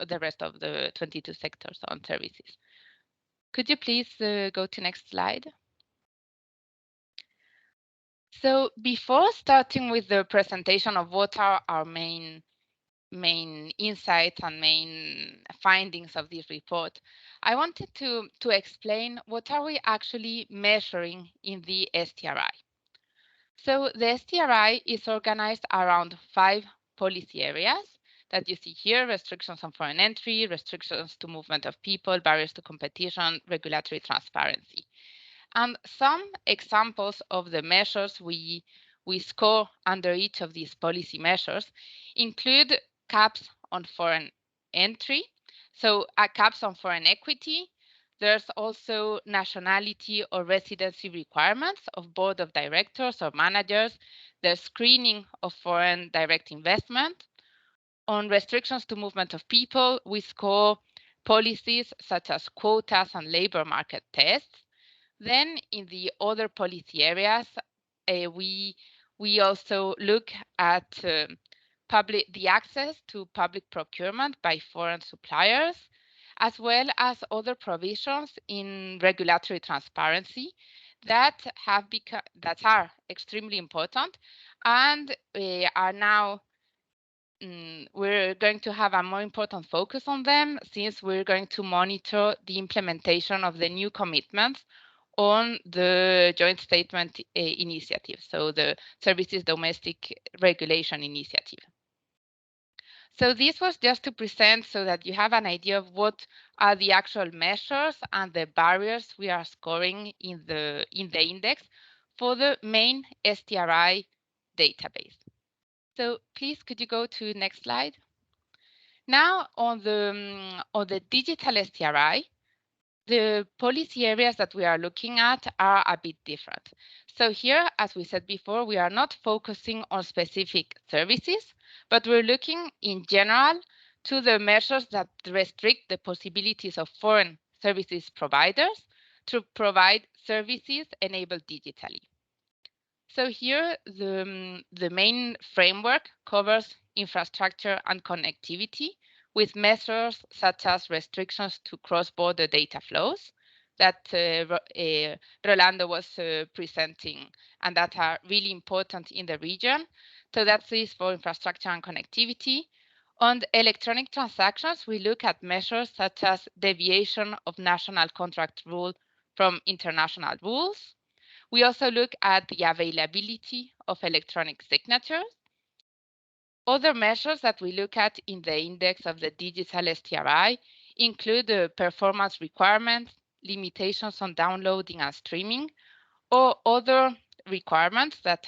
the rest of the 22 sectors on services. Could you please go to next slide? So before starting with the presentation of what are our main insights and main findings of this report, I wanted to explain what are we actually measuring in the STRI. So the STRI is organized around 5 policy areas that you see here: restrictions on foreign entry, restrictions to movement of people, barriers to competition, regulatory transparency. And some examples of the measures we score under each of these policy measures include caps on foreign entry, so caps on foreign equity. There's also nationality or residency requirements of board of directors or managers. There's screening of foreign direct investment. On restrictions to movement of people, we score policies such as quotas and labor market tests. Then in the other policy areas, we also look at the access to public procurement by foreign suppliers, as well as other provisions in regulatory transparency that are extremely important and are now we're going to have a more important focus on them since we're going to monitor the implementation of the new commitments on the joint statement initiative, so the Services Domestic Regulation Initiative. So this was just to present so that you have an idea of what are the actual measures and the barriers we are scoring in the index for the main STRI database. So please, could you go to next slide? Now on the digital STRI, the policy areas that we are looking at are a bit different. So here, as we said before, we are not focusing on specific services, but we're looking in general to the measures that restrict the possibilities of foreign services providers to provide services enabled digitally. So here, the main framework covers infrastructure and connectivity with measures such as restrictions to cross-border data flows that Rolando was presenting and that are really important in the region. So that is for infrastructure and connectivity. On electronic transactions, we look at measures such as deviation of national contract rule from international rules. We also look at the availability of electronic signatures. Other measures that we look at in the index of the digital STRI include the performance requirements, limitations on downloading and streaming, or other requirements that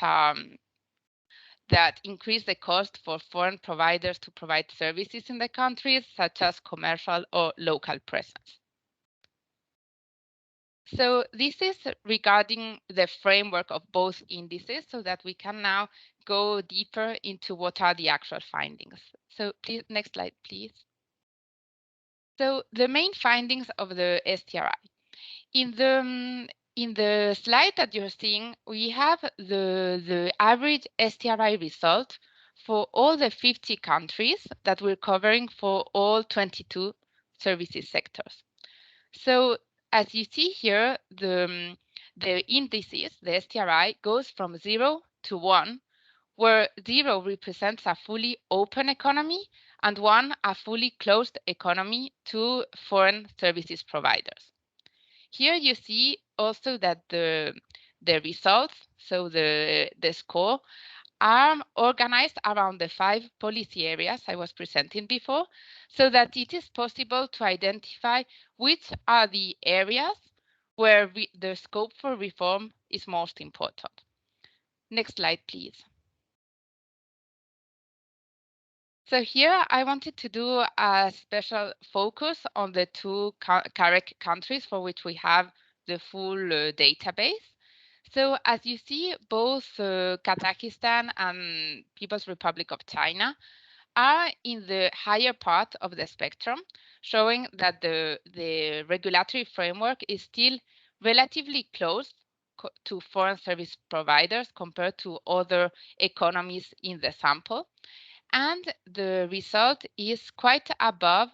increase the cost for foreign providers to provide services in the countries, such as commercial or local presence. So this is regarding the framework of both indices so that we can now go deeper into what are the actual findings. So please, next slide, please. So the main findings of the STRI. In the slide that you're seeing, we have the average STRI result for all the 50 countries that we're covering for all 22 services sectors. So as you see here, the indices, the STRI, goes from 0 to 1, where 0 represents a fully open economy and 1 a fully closed economy to foreign services providers. Here you see also that the results, so the score, are organized around the 5 policy areas I was presenting before, so that it is possible to identify which are the areas where the scope for reform is most important. Next slide, please. So here I wanted to do a special focus on the 2 CAREC countries for which we have the full database. So as you see, both Kazakhstan and People's Republic of China are in the higher part of the spectrum, showing that the regulatory framework is still relatively close to foreign service providers compared to other economies in the sample. And the result is quite above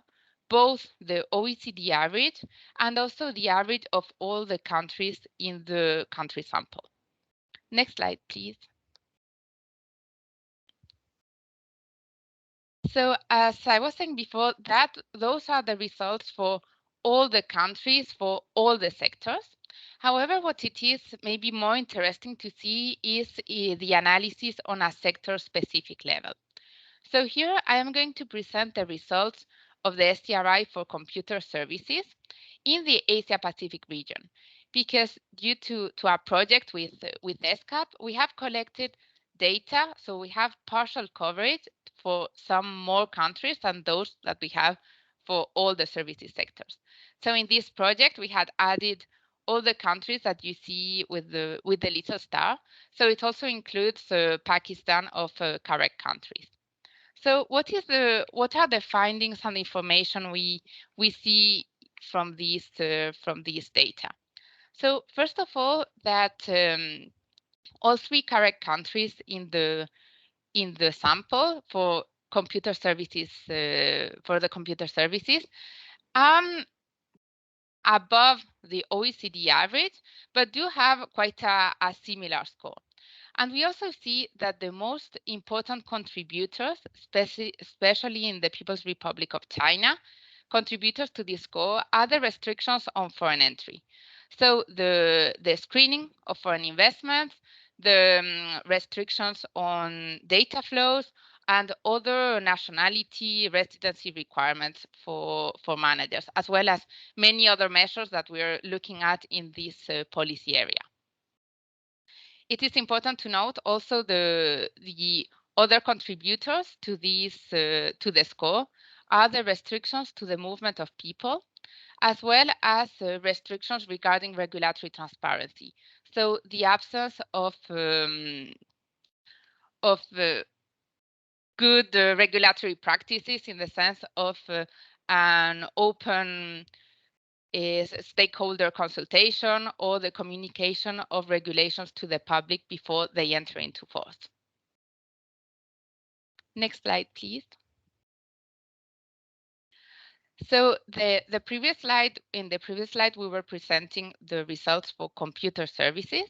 both the OECD average and also the average of all the countries in the country sample. Next slide, please. So as I was saying before, those are the results for all the countries, for all the sectors. However, what it is maybe more interesting to see is the analysis on a sector-specific level. So here I am going to present the results of the STRI for computer services in the Asia-Pacific region, because due to our project with ESCAP, we have collected data, so we have partial coverage for some more countries than those that we have for all the services sectors. So in this project, we had added all the countries that you see with the little star. So it also includes Pakistan of CAREC countries. So what are the findings and information we see from these data? So first of all, that all 3 CAREC countries in the in the sample for computer services, for the computer services, above the OECD average, but do have quite a similar score. And we also see that the most important contributors, especially in the People's Republic of China, contributors to this score are the restrictions on foreign entry. So the screening of foreign investments, the restrictions on data flows, and other nationality residency requirements for managers, as well as many other measures that we're looking at in this policy area. It is important to note also the other contributors to this to the score are the restrictions to the movement of people, as well as restrictions regarding regulatory transparency. So the absence of good regulatory practices in the sense of an open stakeholder consultation or the communication of regulations to the public before they enter into force. Next slide, please. So the previous slide, in the previous slide, we were presenting the results for computer services.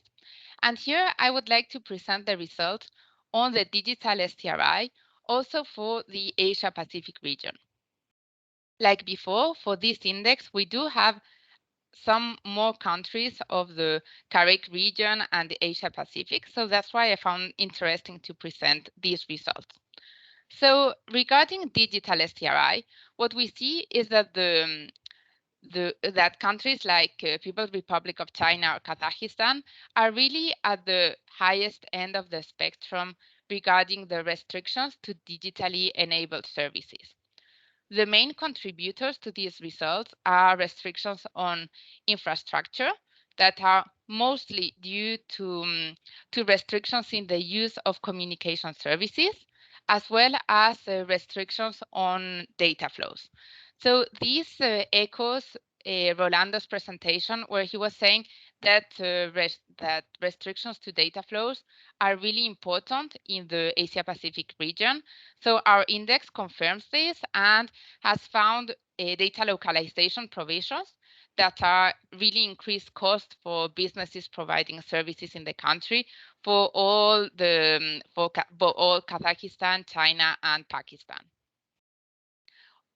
And here I would like to present the results on the digital STRI, also for the Asia Pacific region. Like before, for this index, we do have some more countries of the CAREC region and the Asia Pacific. So that's why I found interesting to present these results. So regarding digital STRI, what we see is that that countries like People's Republic of China or Kazakhstan are really at the highest end of the spectrum regarding the restrictions to digitally enabled services. The main contributors to these results are restrictions on infrastructure that are mostly due to restrictions in the use of communication services, as well as restrictions on data flows. So this echoes Rolando's presentation, where he was saying that that restrictions to data flows are really important in the Asia Pacific region. So our index confirms this and has found data localization provisions that are really increased cost for businesses providing services in the country for all all Kazakhstan, China, and Pakistan.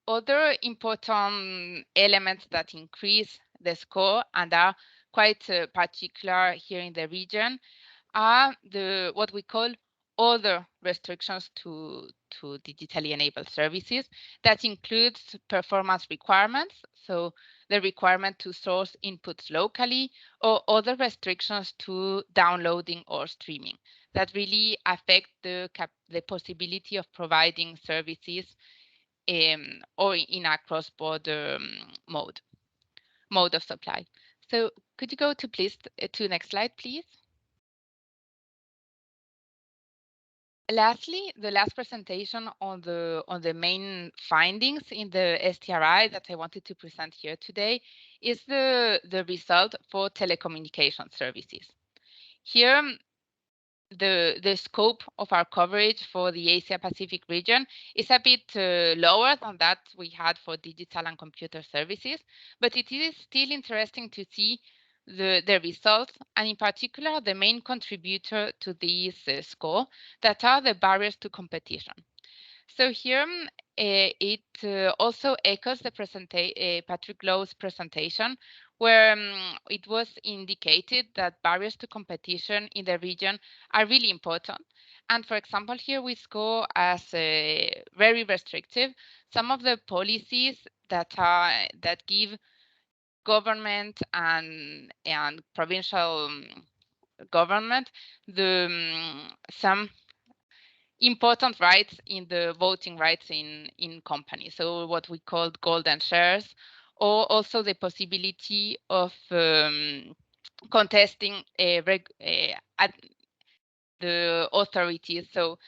Other important elements that increase the score and are quite particular here in the region are what we call other restrictions to digitally enabled services. That includes performance requirements, so the requirement to source inputs locally, or other restrictions to downloading or streaming that really affect the possibility of providing services or in a cross-border mode of supply. So could you go to please to next slide, please? Lastly, the last presentation on the main findings in the STRI that I wanted to present here today is the result for telecommunication services. Here, the scope of our coverage for the Asia Pacific region is a bit lower than that we had for digital and computer services, but it is still interesting to see the results, and in particular, the main contributor to this score, that are the barriers to competition. So here, it also echoes the Patrick Lowe's presentation, where it was indicated that barriers to competition in the region are really important. And for example, here we score as very restrictive some of the policies that give government and provincial government some important rights in the voting rights in companies. So what we call golden shares, or also the possibility of contesting the authorities, so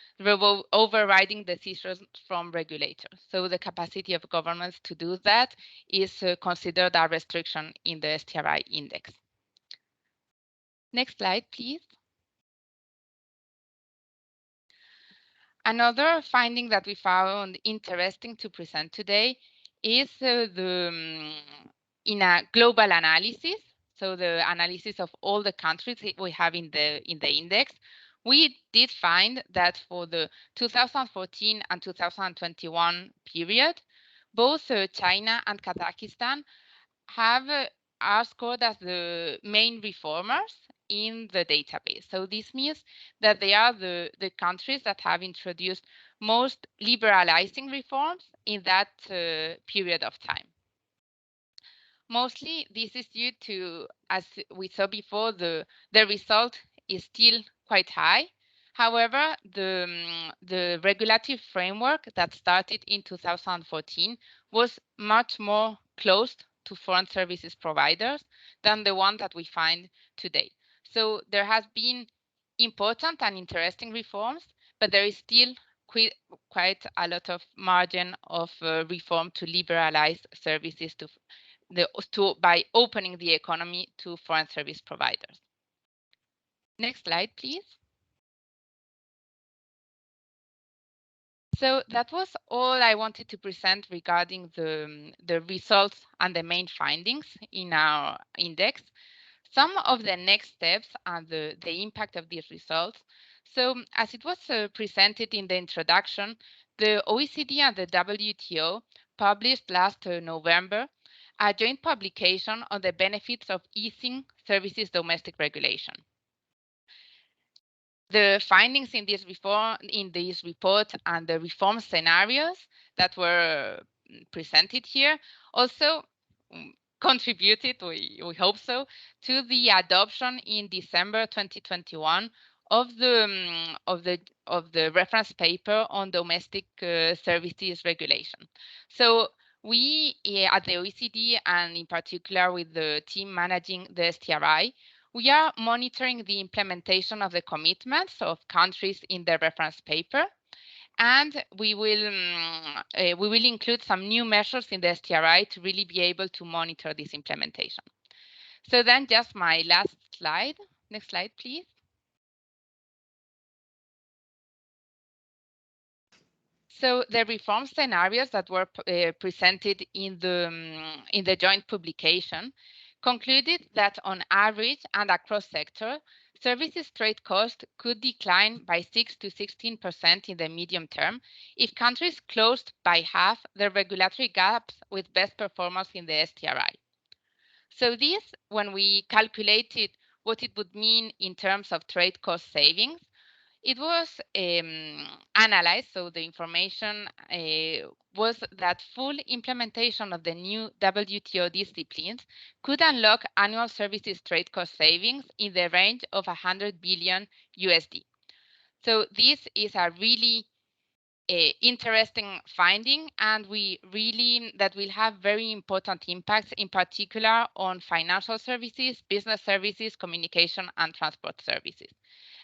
overriding decisions from regulators. So the capacity of governments to do that is considered a restriction in the STRI index. Next slide, please. Another finding that we found interesting to present today is in a global analysis, so the analysis of all the countries we have in the index, we did find that for the 2014 and 2021 period, both China and Kazakhstan are scored as the main reformers in the database. So this means that they are the countries that have introduced most liberalizing reforms in that period of time. Mostly this is due to, as we saw before, the result is still quite high. However, the regulatory framework that started in 2014 was much more closed to foreign services providers than the one that we find today. So there has been important and interesting reforms, but there is still quite a lot of margin of reform to liberalize services by opening the economy to foreign service providers. Next slide, please. So that was all I wanted to present regarding the results and the main findings in our index. Some of the next steps and the impact of these results. So as it was presented in the introduction, the OECD and the WTO published last November a joint publication on the benefits of easing services domestic regulation. The findings in this report and the reform scenarios that were presented here also contributed, we hope so, to the adoption in December 2021 of the reference paper on domestic services regulation. So we at the OECD, and in particular with the team managing the STRI, we are monitoring the implementation of the commitments of countries in the reference paper, and we will include some new measures in the STRI to really be able to monitor this implementation. So then just my last slide. Next slide, please. So the reform scenarios that were presented in the joint publication concluded that on average and across sector, services trade cost could decline by 6 to 16% in the medium term if countries closed by half their regulatory gaps with best performance in the STRI. So this, when we calculated what it would mean in terms of trade cost savings, it was analyzed, so the information was that full implementation of the new WTO disciplines could unlock annual services trade cost savings in the range of 100 billion USD. So this is a really interesting finding, and that will have very important impacts, in particular on financial services, business services, communication, and transport services.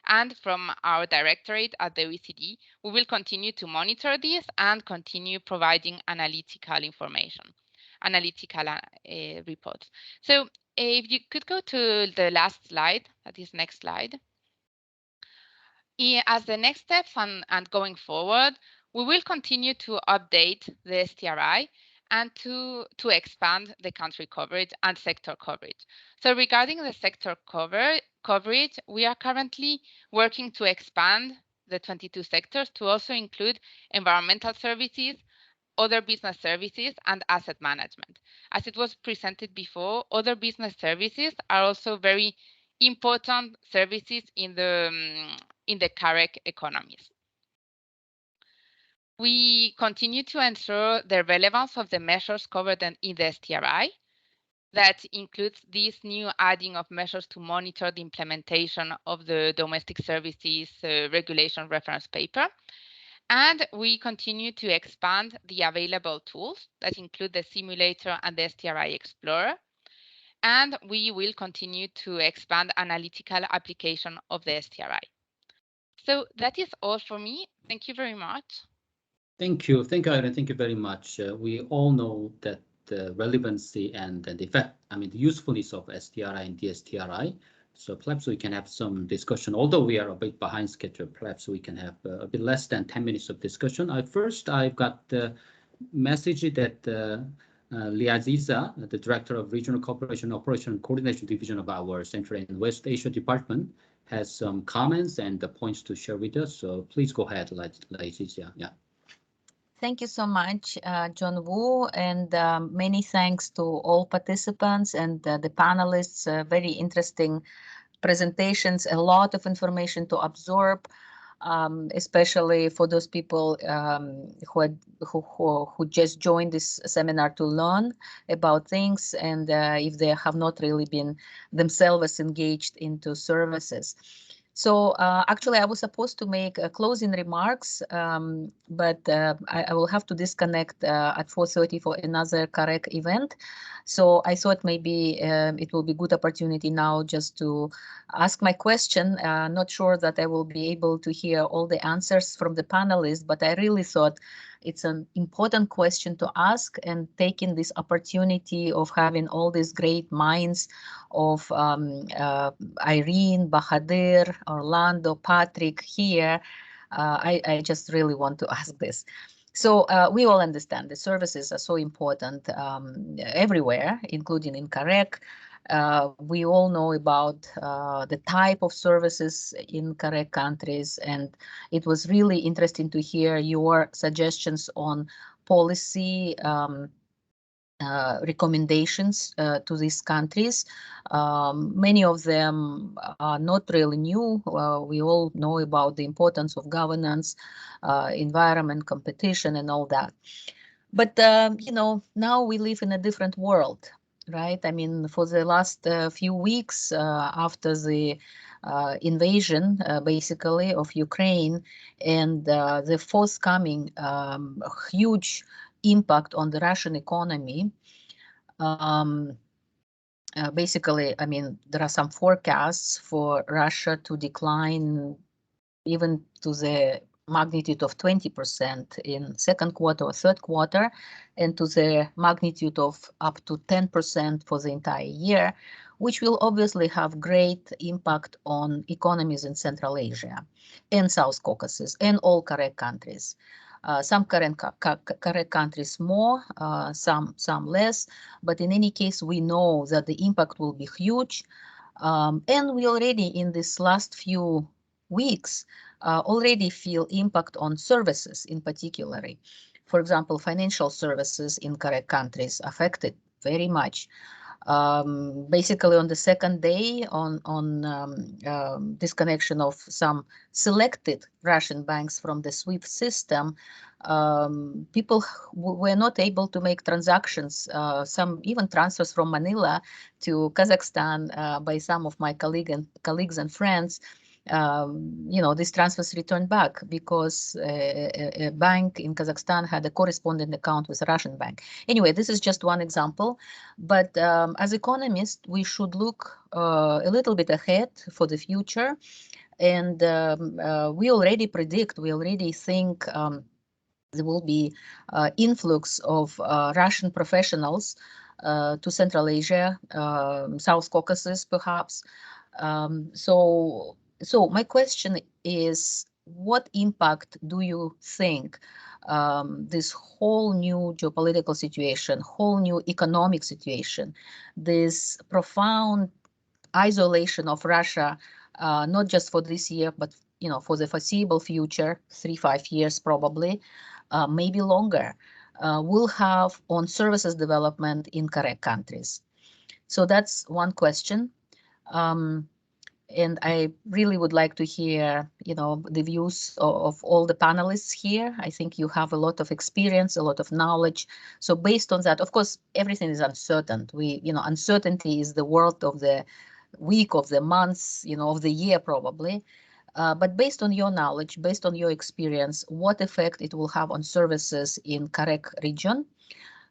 And from our directorate at the OECD, we will continue to monitor this and continue providing analytical information, analytical reports. So if you could go to the last slide, that is next slide. As the next steps and going forward, we will continue to update the STRI and to expand the country coverage and sector coverage. So regarding the sector coverage, we are currently working to expand the 22 sectors to also include environmental services, other business services, and asset management. As it was presented before, other business services are also very important services in the CAREC economies. We continue to ensure the relevance of the measures covered in the STRI. That includes this new adding of measures to monitor the implementation of the domestic services regulation reference paper. And we continue to expand the available tools that include the simulator and the STRI Explorer. And we will continue to expand analytical application of the STRI. So that is all for me. Thank you very much. Thank you, Irene. Thank you very much. We all know that the relevancy and the effect, the usefulness of STRI and DSTRI So perhaps we can have some discussion. Although we are a bit behind schedule, perhaps we can have a bit less than 10 minutes of discussion. First, I've got the message that Liaziza, the Director of Regional Cooperation Operation Coordination Division of our Central and West Asia Department, has some comments and points to share with us. So please go ahead, Liaziza. Yeah. Thank you so much, John Woo, and many thanks to all participants and the panelists. Very interesting presentations, a lot of information to absorb, especially for those people who just joined this seminar to learn about things, and if they have not really been themselves engaged into services. So actually, I was supposed to make closing remarks, but I will have to disconnect at 4:30 for another CAREC event. So I thought maybe it will be a good opportunity now just to ask my question. Not sure that I will be able to hear all the answers from the panelists, but I really thought it's an important question to ask, and taking this opportunity of having all these great minds of Irene, Bahadur, Orlando, Patrick here, I just really want to ask this. So we all understand the services are so important everywhere, including in CAREC. We all know about the type of services in CAREC countries, and it was really interesting to hear your suggestions on policy recommendations to these countries. Many of them are not really new. We all know about the importance of governance, environment, competition, and all that. But, you know, now we live in a different world, right? I mean, for the last few weeks after the invasion, basically, of Ukraine, and the forthcoming huge impact on the Russian economy. Basically, I mean, there are some forecasts for Russia to decline even to the magnitude of 20% in second quarter or third quarter, and to the magnitude of up to 10% for the entire year, which will obviously have great impact on economies in Central Asia and South Caucasus and all CAREC countries. Some CAREC countries more, some less, but in any case, we know that the impact will be huge. And we already, in this last few weeks, already feel impact on services in particular. For example, financial services in CAREC countries affected very much. Basically, on the second day on disconnection of some selected Russian banks from the SWIFT system, people were not able to make transactions, some even transfers from Manila to Kazakhstan by some of my colleagues and friends. You know, these transfers returned back because a bank in Kazakhstan had a correspondent account with a Russian bank. Anyway, this is just one example, but as economists, we should look a little bit ahead for the future, and we already predict, we already think there will be influx of Russian professionals to Central Asia, South Caucasus, perhaps. So my question is, what impact do you think this whole new geopolitical situation, whole new economic situation, this profound isolation of Russia, not just for this year, but you know, for the foreseeable future, 3-5 years probably, maybe longer, will have on services development in CAREC countries? So that's one question. And I really would like to hear, you know, the views of all the panelists here. I think you have a lot of experience, a lot of knowledge. So based on that, of course, everything is uncertain. Uncertainty is the word of the week, of the months, you know, of the year probably. But based on your knowledge, based on your experience, what effect it will have on services in CAREC region?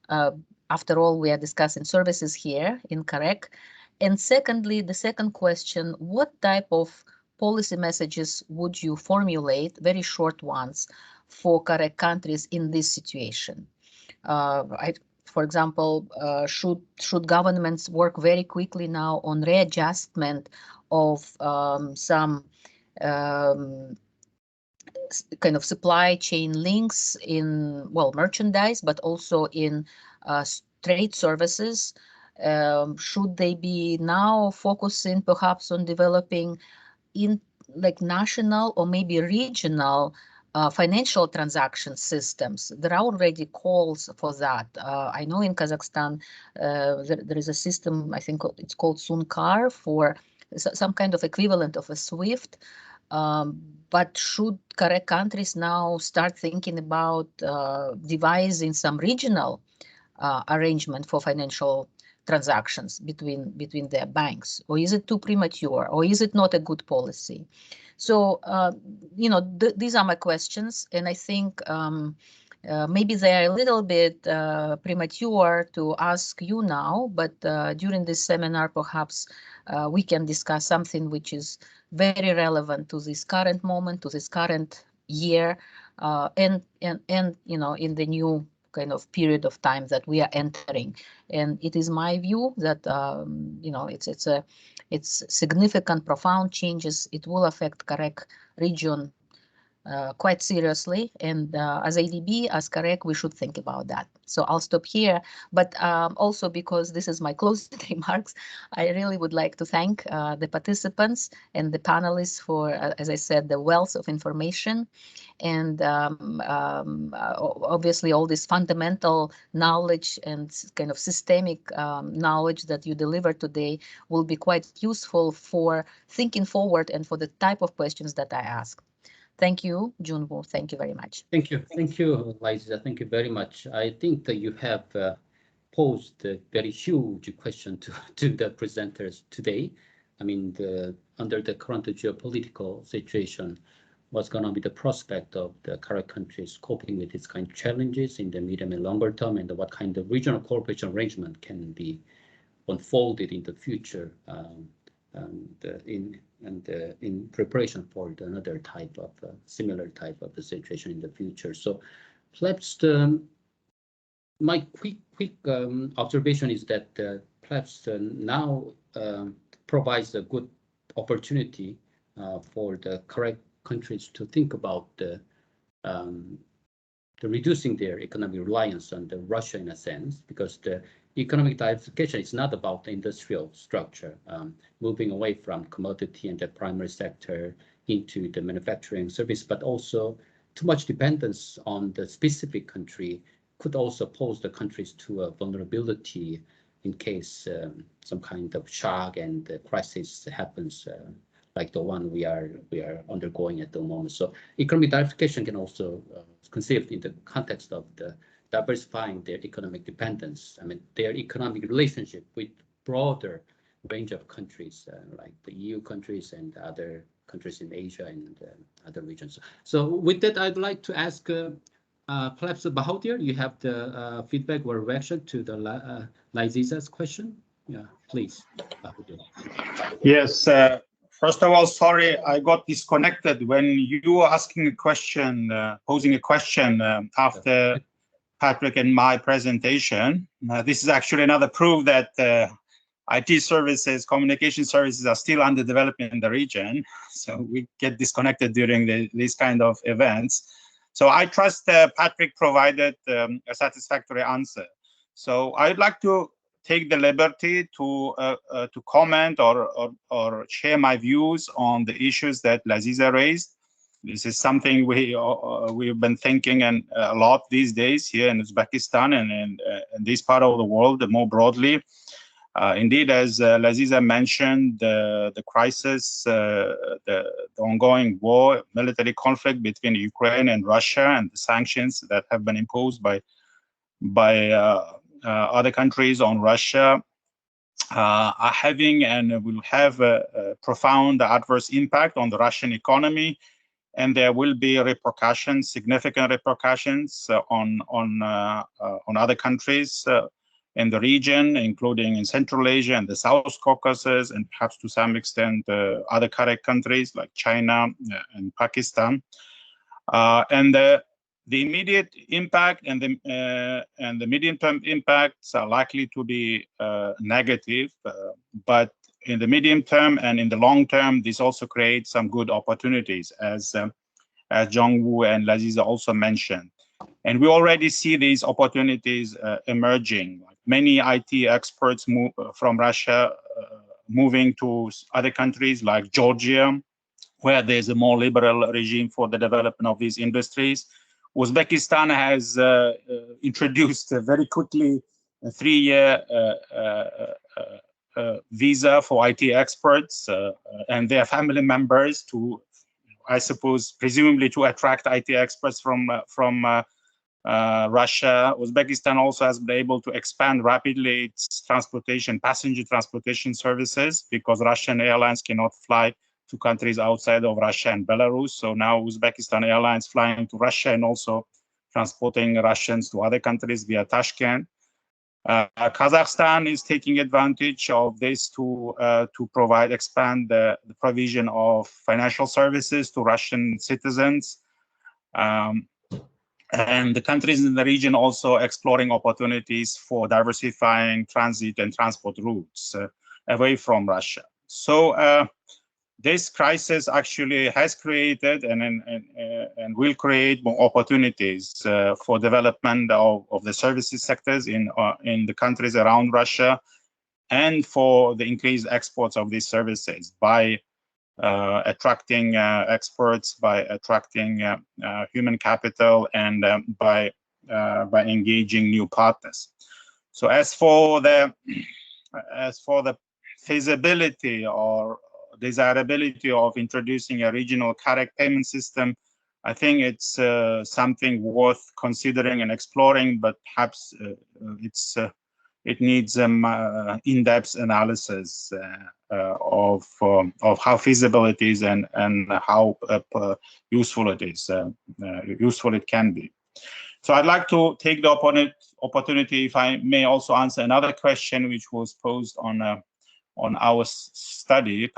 After all, we are discussing services here in CAREC. And secondly, the second question, what type of policy messages would you formulate, very short ones, for CAREC countries in this situation? For example, should governments work very quickly now on readjustment of some kind of supply chain links in, well, merchandise, but also in trade services? Should they be now focusing perhaps on developing in like national or maybe regional financial transaction systems? There are already calls for that. I know in Kazakhstan there is a system, I think it's called SunCar, for some kind of equivalent of a SWIFT. But should CAREC countries now start thinking about devising some regional arrangement for financial transactions between their banks? Or is it too premature? Or is it not a good policy? So, you know, these are my questions, and I think maybe they are a little bit premature to ask you now, but during this seminar, perhaps we can discuss something which is very relevant to this current moment, to this current year, and you know, in the new kind of period of time that we are entering. And it is my view that you know, it's significant, profound changes. It will affect CAREC region quite seriously, and as ADB, as CAREC, we should think about that. So I'll stop here, but also because this is my closing remarks, I really would like to thank the participants and the panelists for, as I said, the wealth of information, and obviously all this fundamental knowledge and kind of systemic knowledge that you delivered today will be quite useful for thinking forward and for the type of questions that I asked. Thank you, Junwoo. Thank you very much. Thank you, Liza. Thank you very much. I think that you have posed a very huge question to the presenters today. I mean, under the current geopolitical situation, what's going to be the prospect of the CAREC countries coping with these kind of challenges in the medium and longer term, and what kind of regional cooperation arrangement can be unfolded in the future, in preparation for another type of similar type of the situation in the future. So perhaps my quick observation is that perhaps now provides a good opportunity for the CAREC countries to think about the reducing their economic reliance on Russia in a sense, because the economic diversification is not about the industrial structure, moving away from commodity and the primary sector into the manufacturing service, but also too much dependence on the specific country could also pose the countries to a vulnerability in case some kind of shock and crisis happens, like the one we are undergoing at the moment. So economic diversification can also conceived in the context of the diversifying their economic dependence. I mean, their economic relationship with broader range of countries, like the EU countries and other countries in Asia and other regions. So with that, I'd like to ask perhaps Bahadur, you have the feedback or reaction to the Liza's question? Yeah, please, Bahadur. Yes. First of all, sorry, I got disconnected when you were asking a question, posing a question after Patrick and my presentation. This is actually another proof that IT services, communication services are still under development in the region. So we get disconnected during these kind of events. So I trust Patrick provided a satisfactory answer. So I'd like to take the liberty to comment or share my views on the issues that Laziza raised. This is something we've been thinking a lot these days here in Uzbekistan and in this part of the world more broadly. Indeed, as Laziza mentioned, the crisis, the ongoing war, military conflict between Ukraine and Russia, and the sanctions that have been imposed by other countries on Russia are having and will have a profound adverse impact on the Russian economy, and there will be repercussions, significant repercussions on other countries in the region, including in Central Asia and the South Caucasus, and perhaps to some extent other CAREC countries like China and Pakistan. And the immediate impact and the medium-term impacts are likely to be negative, but in the medium term and in the long term, this also creates some good opportunities, as Jong-woo and Laziza also mentioned. And we already see these opportunities emerging. Many IT experts from Russia moving to other countries like Georgia, where there's a more liberal regime for the development of these industries. Uzbekistan has introduced very quickly a 3-year visa for IT experts and their family members to, I suppose, presumably to attract IT experts from Russia. Uzbekistan also has been able to expand rapidly its transportation, passenger transportation services, because Russian airlines cannot fly to countries outside of Russia and Belarus. So now Uzbekistan Airlines flying to Russia and also transporting Russians to other countries via Tashkent. Kazakhstan is taking advantage of this to expand the provision of financial services to Russian citizens. And the countries in the region also exploring opportunities for diversifying transit and transport routes away from Russia. So this crisis actually has created and will create more opportunities for development of the services sectors in the countries around Russia, and for the increased exports of these services by attracting experts, by attracting human capital, and by engaging new partners. So as for the feasibility or desirability of introducing a regional CAREC payment system, I think it's something worth considering and exploring, but perhaps it needs in-depth analysis of how feasible it is and how useful it is, useful it can be. So I'd like to take the opportunity, if I may, also answer another question which was posed on our study,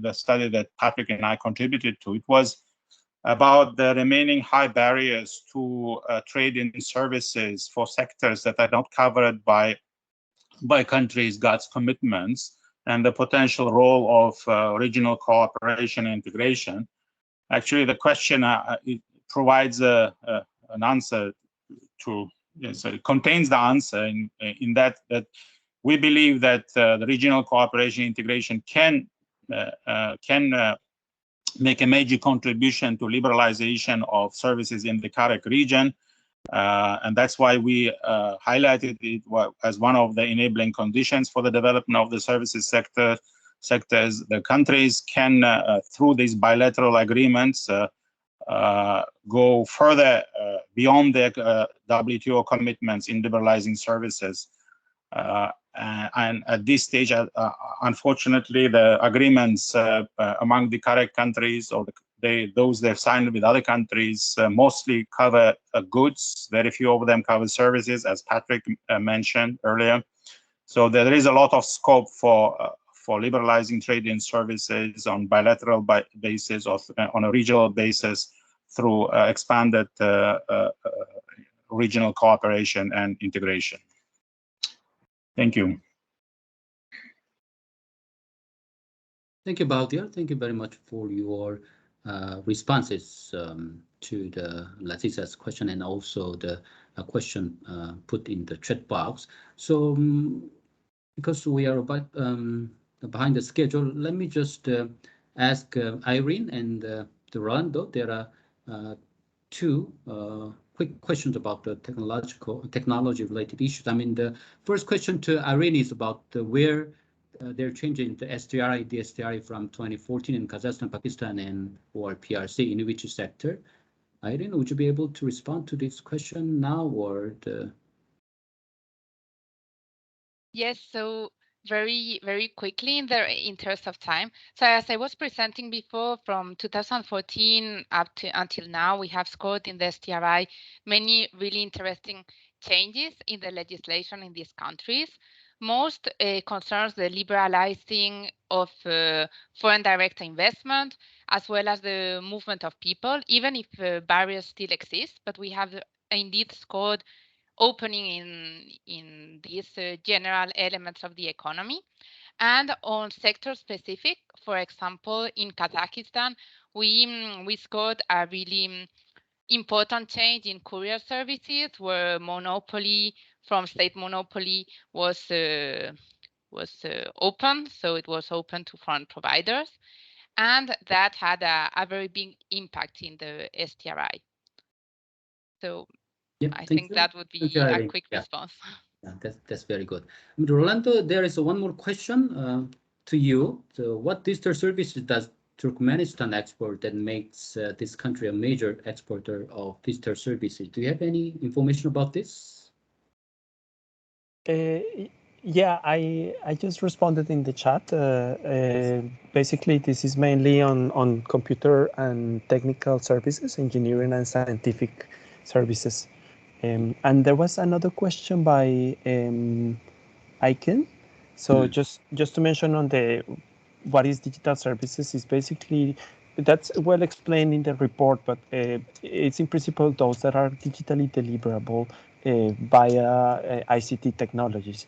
the study that Patrick and I contributed to. It was about the remaining high barriers to trade in services for sectors that are not covered by countries' GATS commitments, and the potential role of regional cooperation and integration. Actually, the question it provides an answer to, yes, it contains the answer in that we believe that the regional cooperation integration can make a major contribution to liberalization of services in the CAREC region. And that's why we highlighted it as one of the enabling conditions for the development of the services sectors. The countries can, through these bilateral agreements, go further beyond their WTO commitments in liberalizing services. And at this stage, unfortunately, the agreements among the CAREC countries, or those they've signed with other countries, mostly cover goods. Very few of them cover services, as Patrick mentioned earlier. So there is a lot of scope for liberalizing trade in services on bilateral basis or on a regional basis through expanded regional cooperation and integration. Thank you. Thank you, Baldir. Thank you very much for your responses to the Laziza's question, and also the question put in the chat box. So because we are about behind the schedule, let me just ask Irene and Rolando. There are two quick questions about the technology-related issues. I mean, the first question to Irene is about where they're changing the SDRI, DSDRI from 2014 in Kazakhstan, Pakistan, or PRC, in which sector? Irene, would you be able to respond to this question now, or the? Yes, so very, very quickly in the interest of time. So as I was presenting before, from 2014 up to until now, we have scored in the SDRI many really interesting changes in the legislation in these countries. Most concerns the liberalizing of foreign direct investment, as well as the movement of people, even if barriers still exist. But we have indeed scored opening in these general elements of the economy. And on sector specific, for example, in Kazakhstan, we scored a really important change in courier services, where monopoly from state monopoly was open, so it was open to foreign providers, and that had a very big impact in the STRI. So Yeah, I think that would be a quick response. Yeah, that's very good. Rolando, there is one more question to you. So what digital services does Turkmenistan export that makes this country a major exporter of digital services? Do you have any information about this? Yeah, I just responded in the chat. Basically, this is mainly on computer and technical services, engineering and scientific services. And there was another question by Aiken. So just to mention on the what is digital services is basically, that's well explained in the report, but it's in principle those that are digitally deliverable via ICT technologies.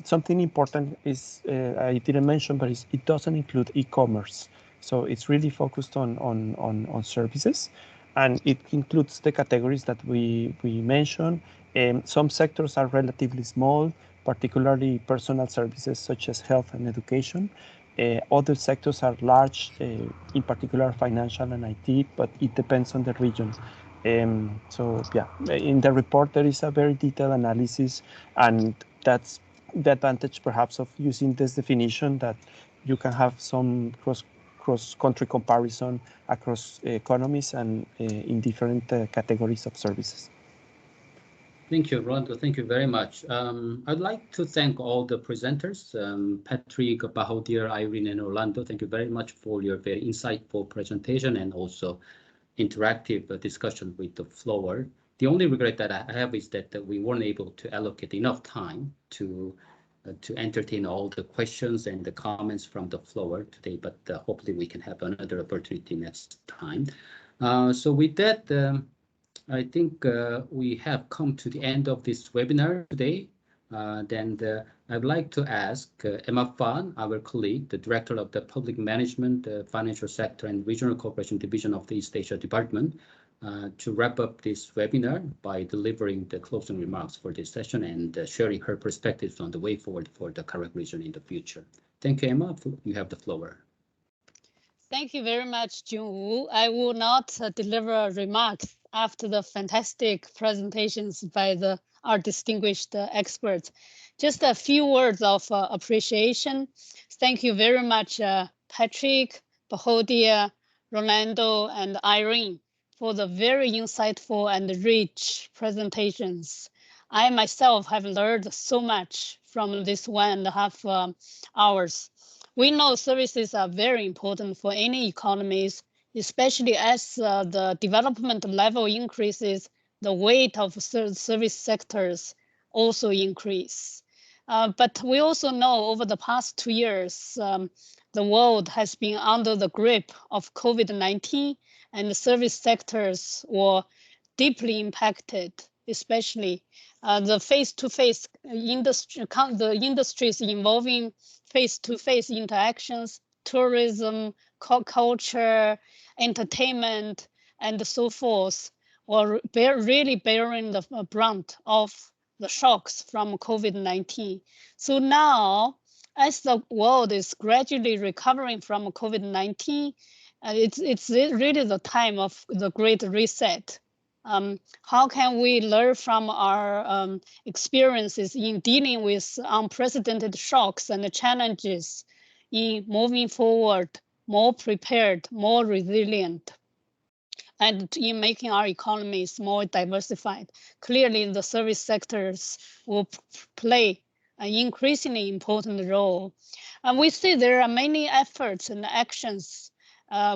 Something important is, I didn't mention, but it doesn't include e-commerce. So it's really focused on services, and it includes the categories that we mentioned. Some sectors are relatively small, particularly personal services such as health and education. Other sectors are large, in particular financial and IT, but it depends on the region. So yeah, in the report there is a very detailed analysis, and that's the advantage perhaps of using this definition, that you can have some cross-country comparison across economies and in different categories of services. Thank you, Rolando. Thank you very much. I'd like to thank all the presenters, Patrick, Bahadir, Irene, and Orlando. Thank you very much for your very insightful presentation and also interactive discussion with the floor. The only regret that I have is that we weren't able to allocate enough time to entertain all the questions and the comments from the floor today, but hopefully we can have another opportunity next time. So with that, I think we have come to the end of this webinar today. I'd like to ask Emma Fan, our colleague, the Director of the Public Management, Financial Sector and Regional Cooperation Division of the East Asia Department, to wrap up this webinar by delivering the closing remarks for this session and sharing her perspectives on the way forward for the Carrick region in the future. Thank you, Emma. You have the floor. Thank you very much, Jung-Woo. I will not deliver remarks after the fantastic presentations by our distinguished experts. Just a few words of appreciation. Thank you very much, Patrick, Bahadir, Rolando, and Irene, for the very insightful and rich presentations. I myself have learned so much from this 1.5 hours. We know services are very important for any economies, especially as the development level increases, the weight of service sectors also increase. But we also know over the past 2 years, the world has been under the grip of COVID-19, and the service sectors were deeply impacted, especially the face-to-face industry, the industries involving face-to-face interactions, tourism, culture, entertainment, and so forth, were really bearing the brunt of the shocks from COVID-19. So now, as the world is gradually recovering from COVID-19, it's really the time of the Great Reset. How can we learn from our experiences in dealing with unprecedented shocks and challenges in moving forward, more prepared, more resilient, and in making our economies more diversified? Clearly, the service sectors will play an increasingly important role. And we see there are many efforts and actions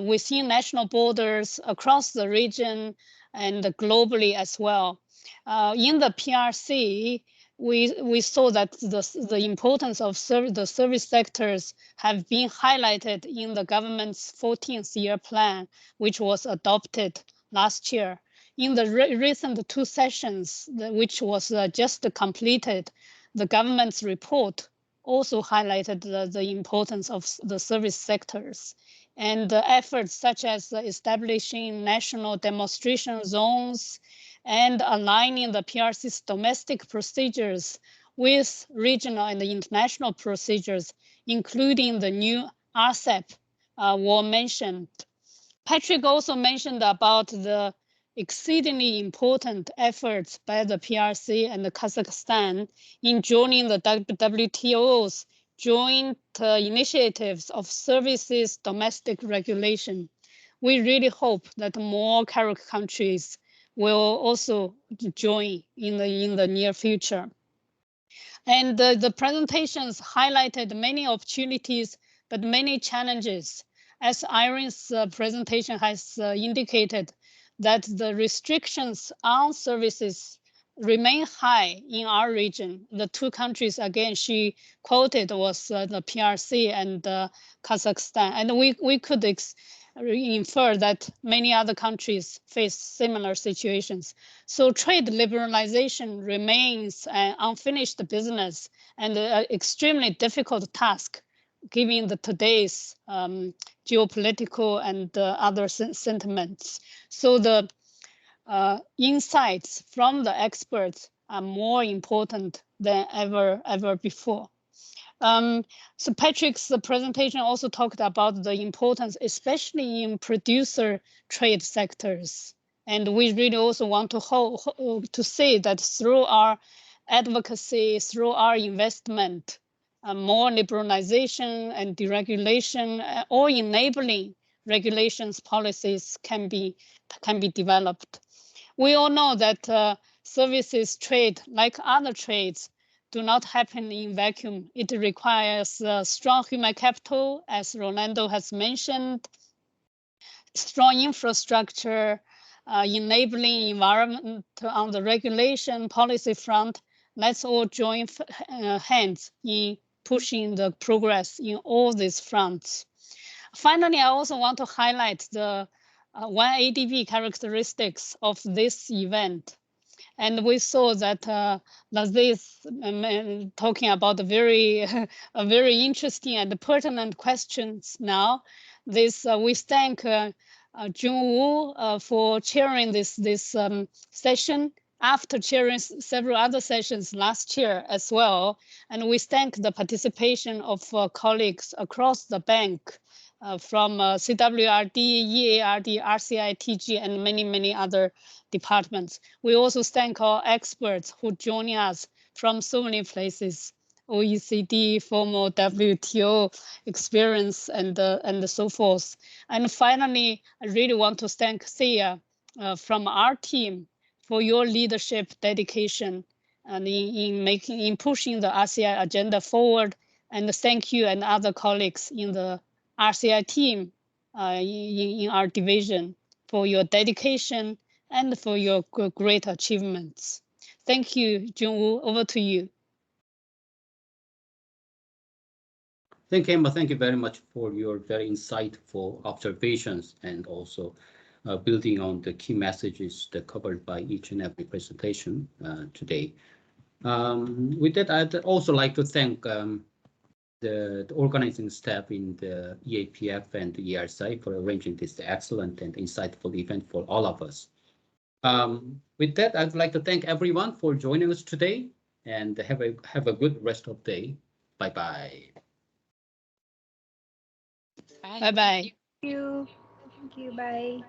within national borders, across the region, and globally as well. In the PRC, we saw that the importance of the service sectors have been highlighted in the government's 14th year plan, which was adopted last year. In the recent 2 sessions, which was just completed, the government's report also highlighted the importance of the service sectors. And efforts such as establishing national demonstration zones and aligning the PRC's domestic procedures with regional and international procedures, including the new RCEP, were mentioned. Patrick also mentioned about the exceedingly important efforts by the PRC and Kazakhstan in joining the WTO's joint initiatives of services domestic regulation. We really hope that more CAREC countries will also join in the near future. And the presentations highlighted many opportunities, but many challenges. As Irene's presentation has indicated, that the restrictions on services remain high in our region. The 2 countries, again, she quoted was the PRC and Kazakhstan. And we could infer that many other countries face similar situations. So trade liberalization remains an unfinished business and an extremely difficult task, given today's geopolitical and other sentiments. So the insights from the experts are more important than ever before. So Patrick's presentation also talked about the importance, especially in producer trade sectors. And we really also want to say that through our advocacy, through our investment, more liberalization and deregulation or enabling regulations policies can be developed. We all know that services trade, like other trades, do not happen in vacuum. It requires strong human capital, as Rolando has mentioned, strong infrastructure, enabling environment on the regulation policy front. Let's all join hands in pushing the progress in all these fronts. Finally, I also want to highlight the 1ADB characteristics of this event. And we saw that this talking about very interesting and pertinent questions now. We thank Jun-Woo for chairing this session after chairing several other sessions last year as well. And we thank the participation of colleagues across the bank from CWRD, EARD, RCITG, and many other departments. We also thank our experts who join us from so many places, OECD, formal WTO experience, and so forth. And finally, I really want to thank Thea from our team for your leadership, dedication, and in pushing the RCI agenda forward. And thank you and other colleagues in the RCI team in our division for your dedication and for your great achievements. Thank you, Jun-Woo. Over to you. Thank you, Emma. Thank you very much for your very insightful observations and also building on the key messages that covered by each and every presentation today. With that, I'd also like to thank the organizing staff in the EAPF and the ERSI for arranging this excellent and insightful event for all of us. With that, I'd like to thank everyone for joining us today and have a good rest of the day. Bye-bye. Bye. Bye-bye. Thank you. Bye.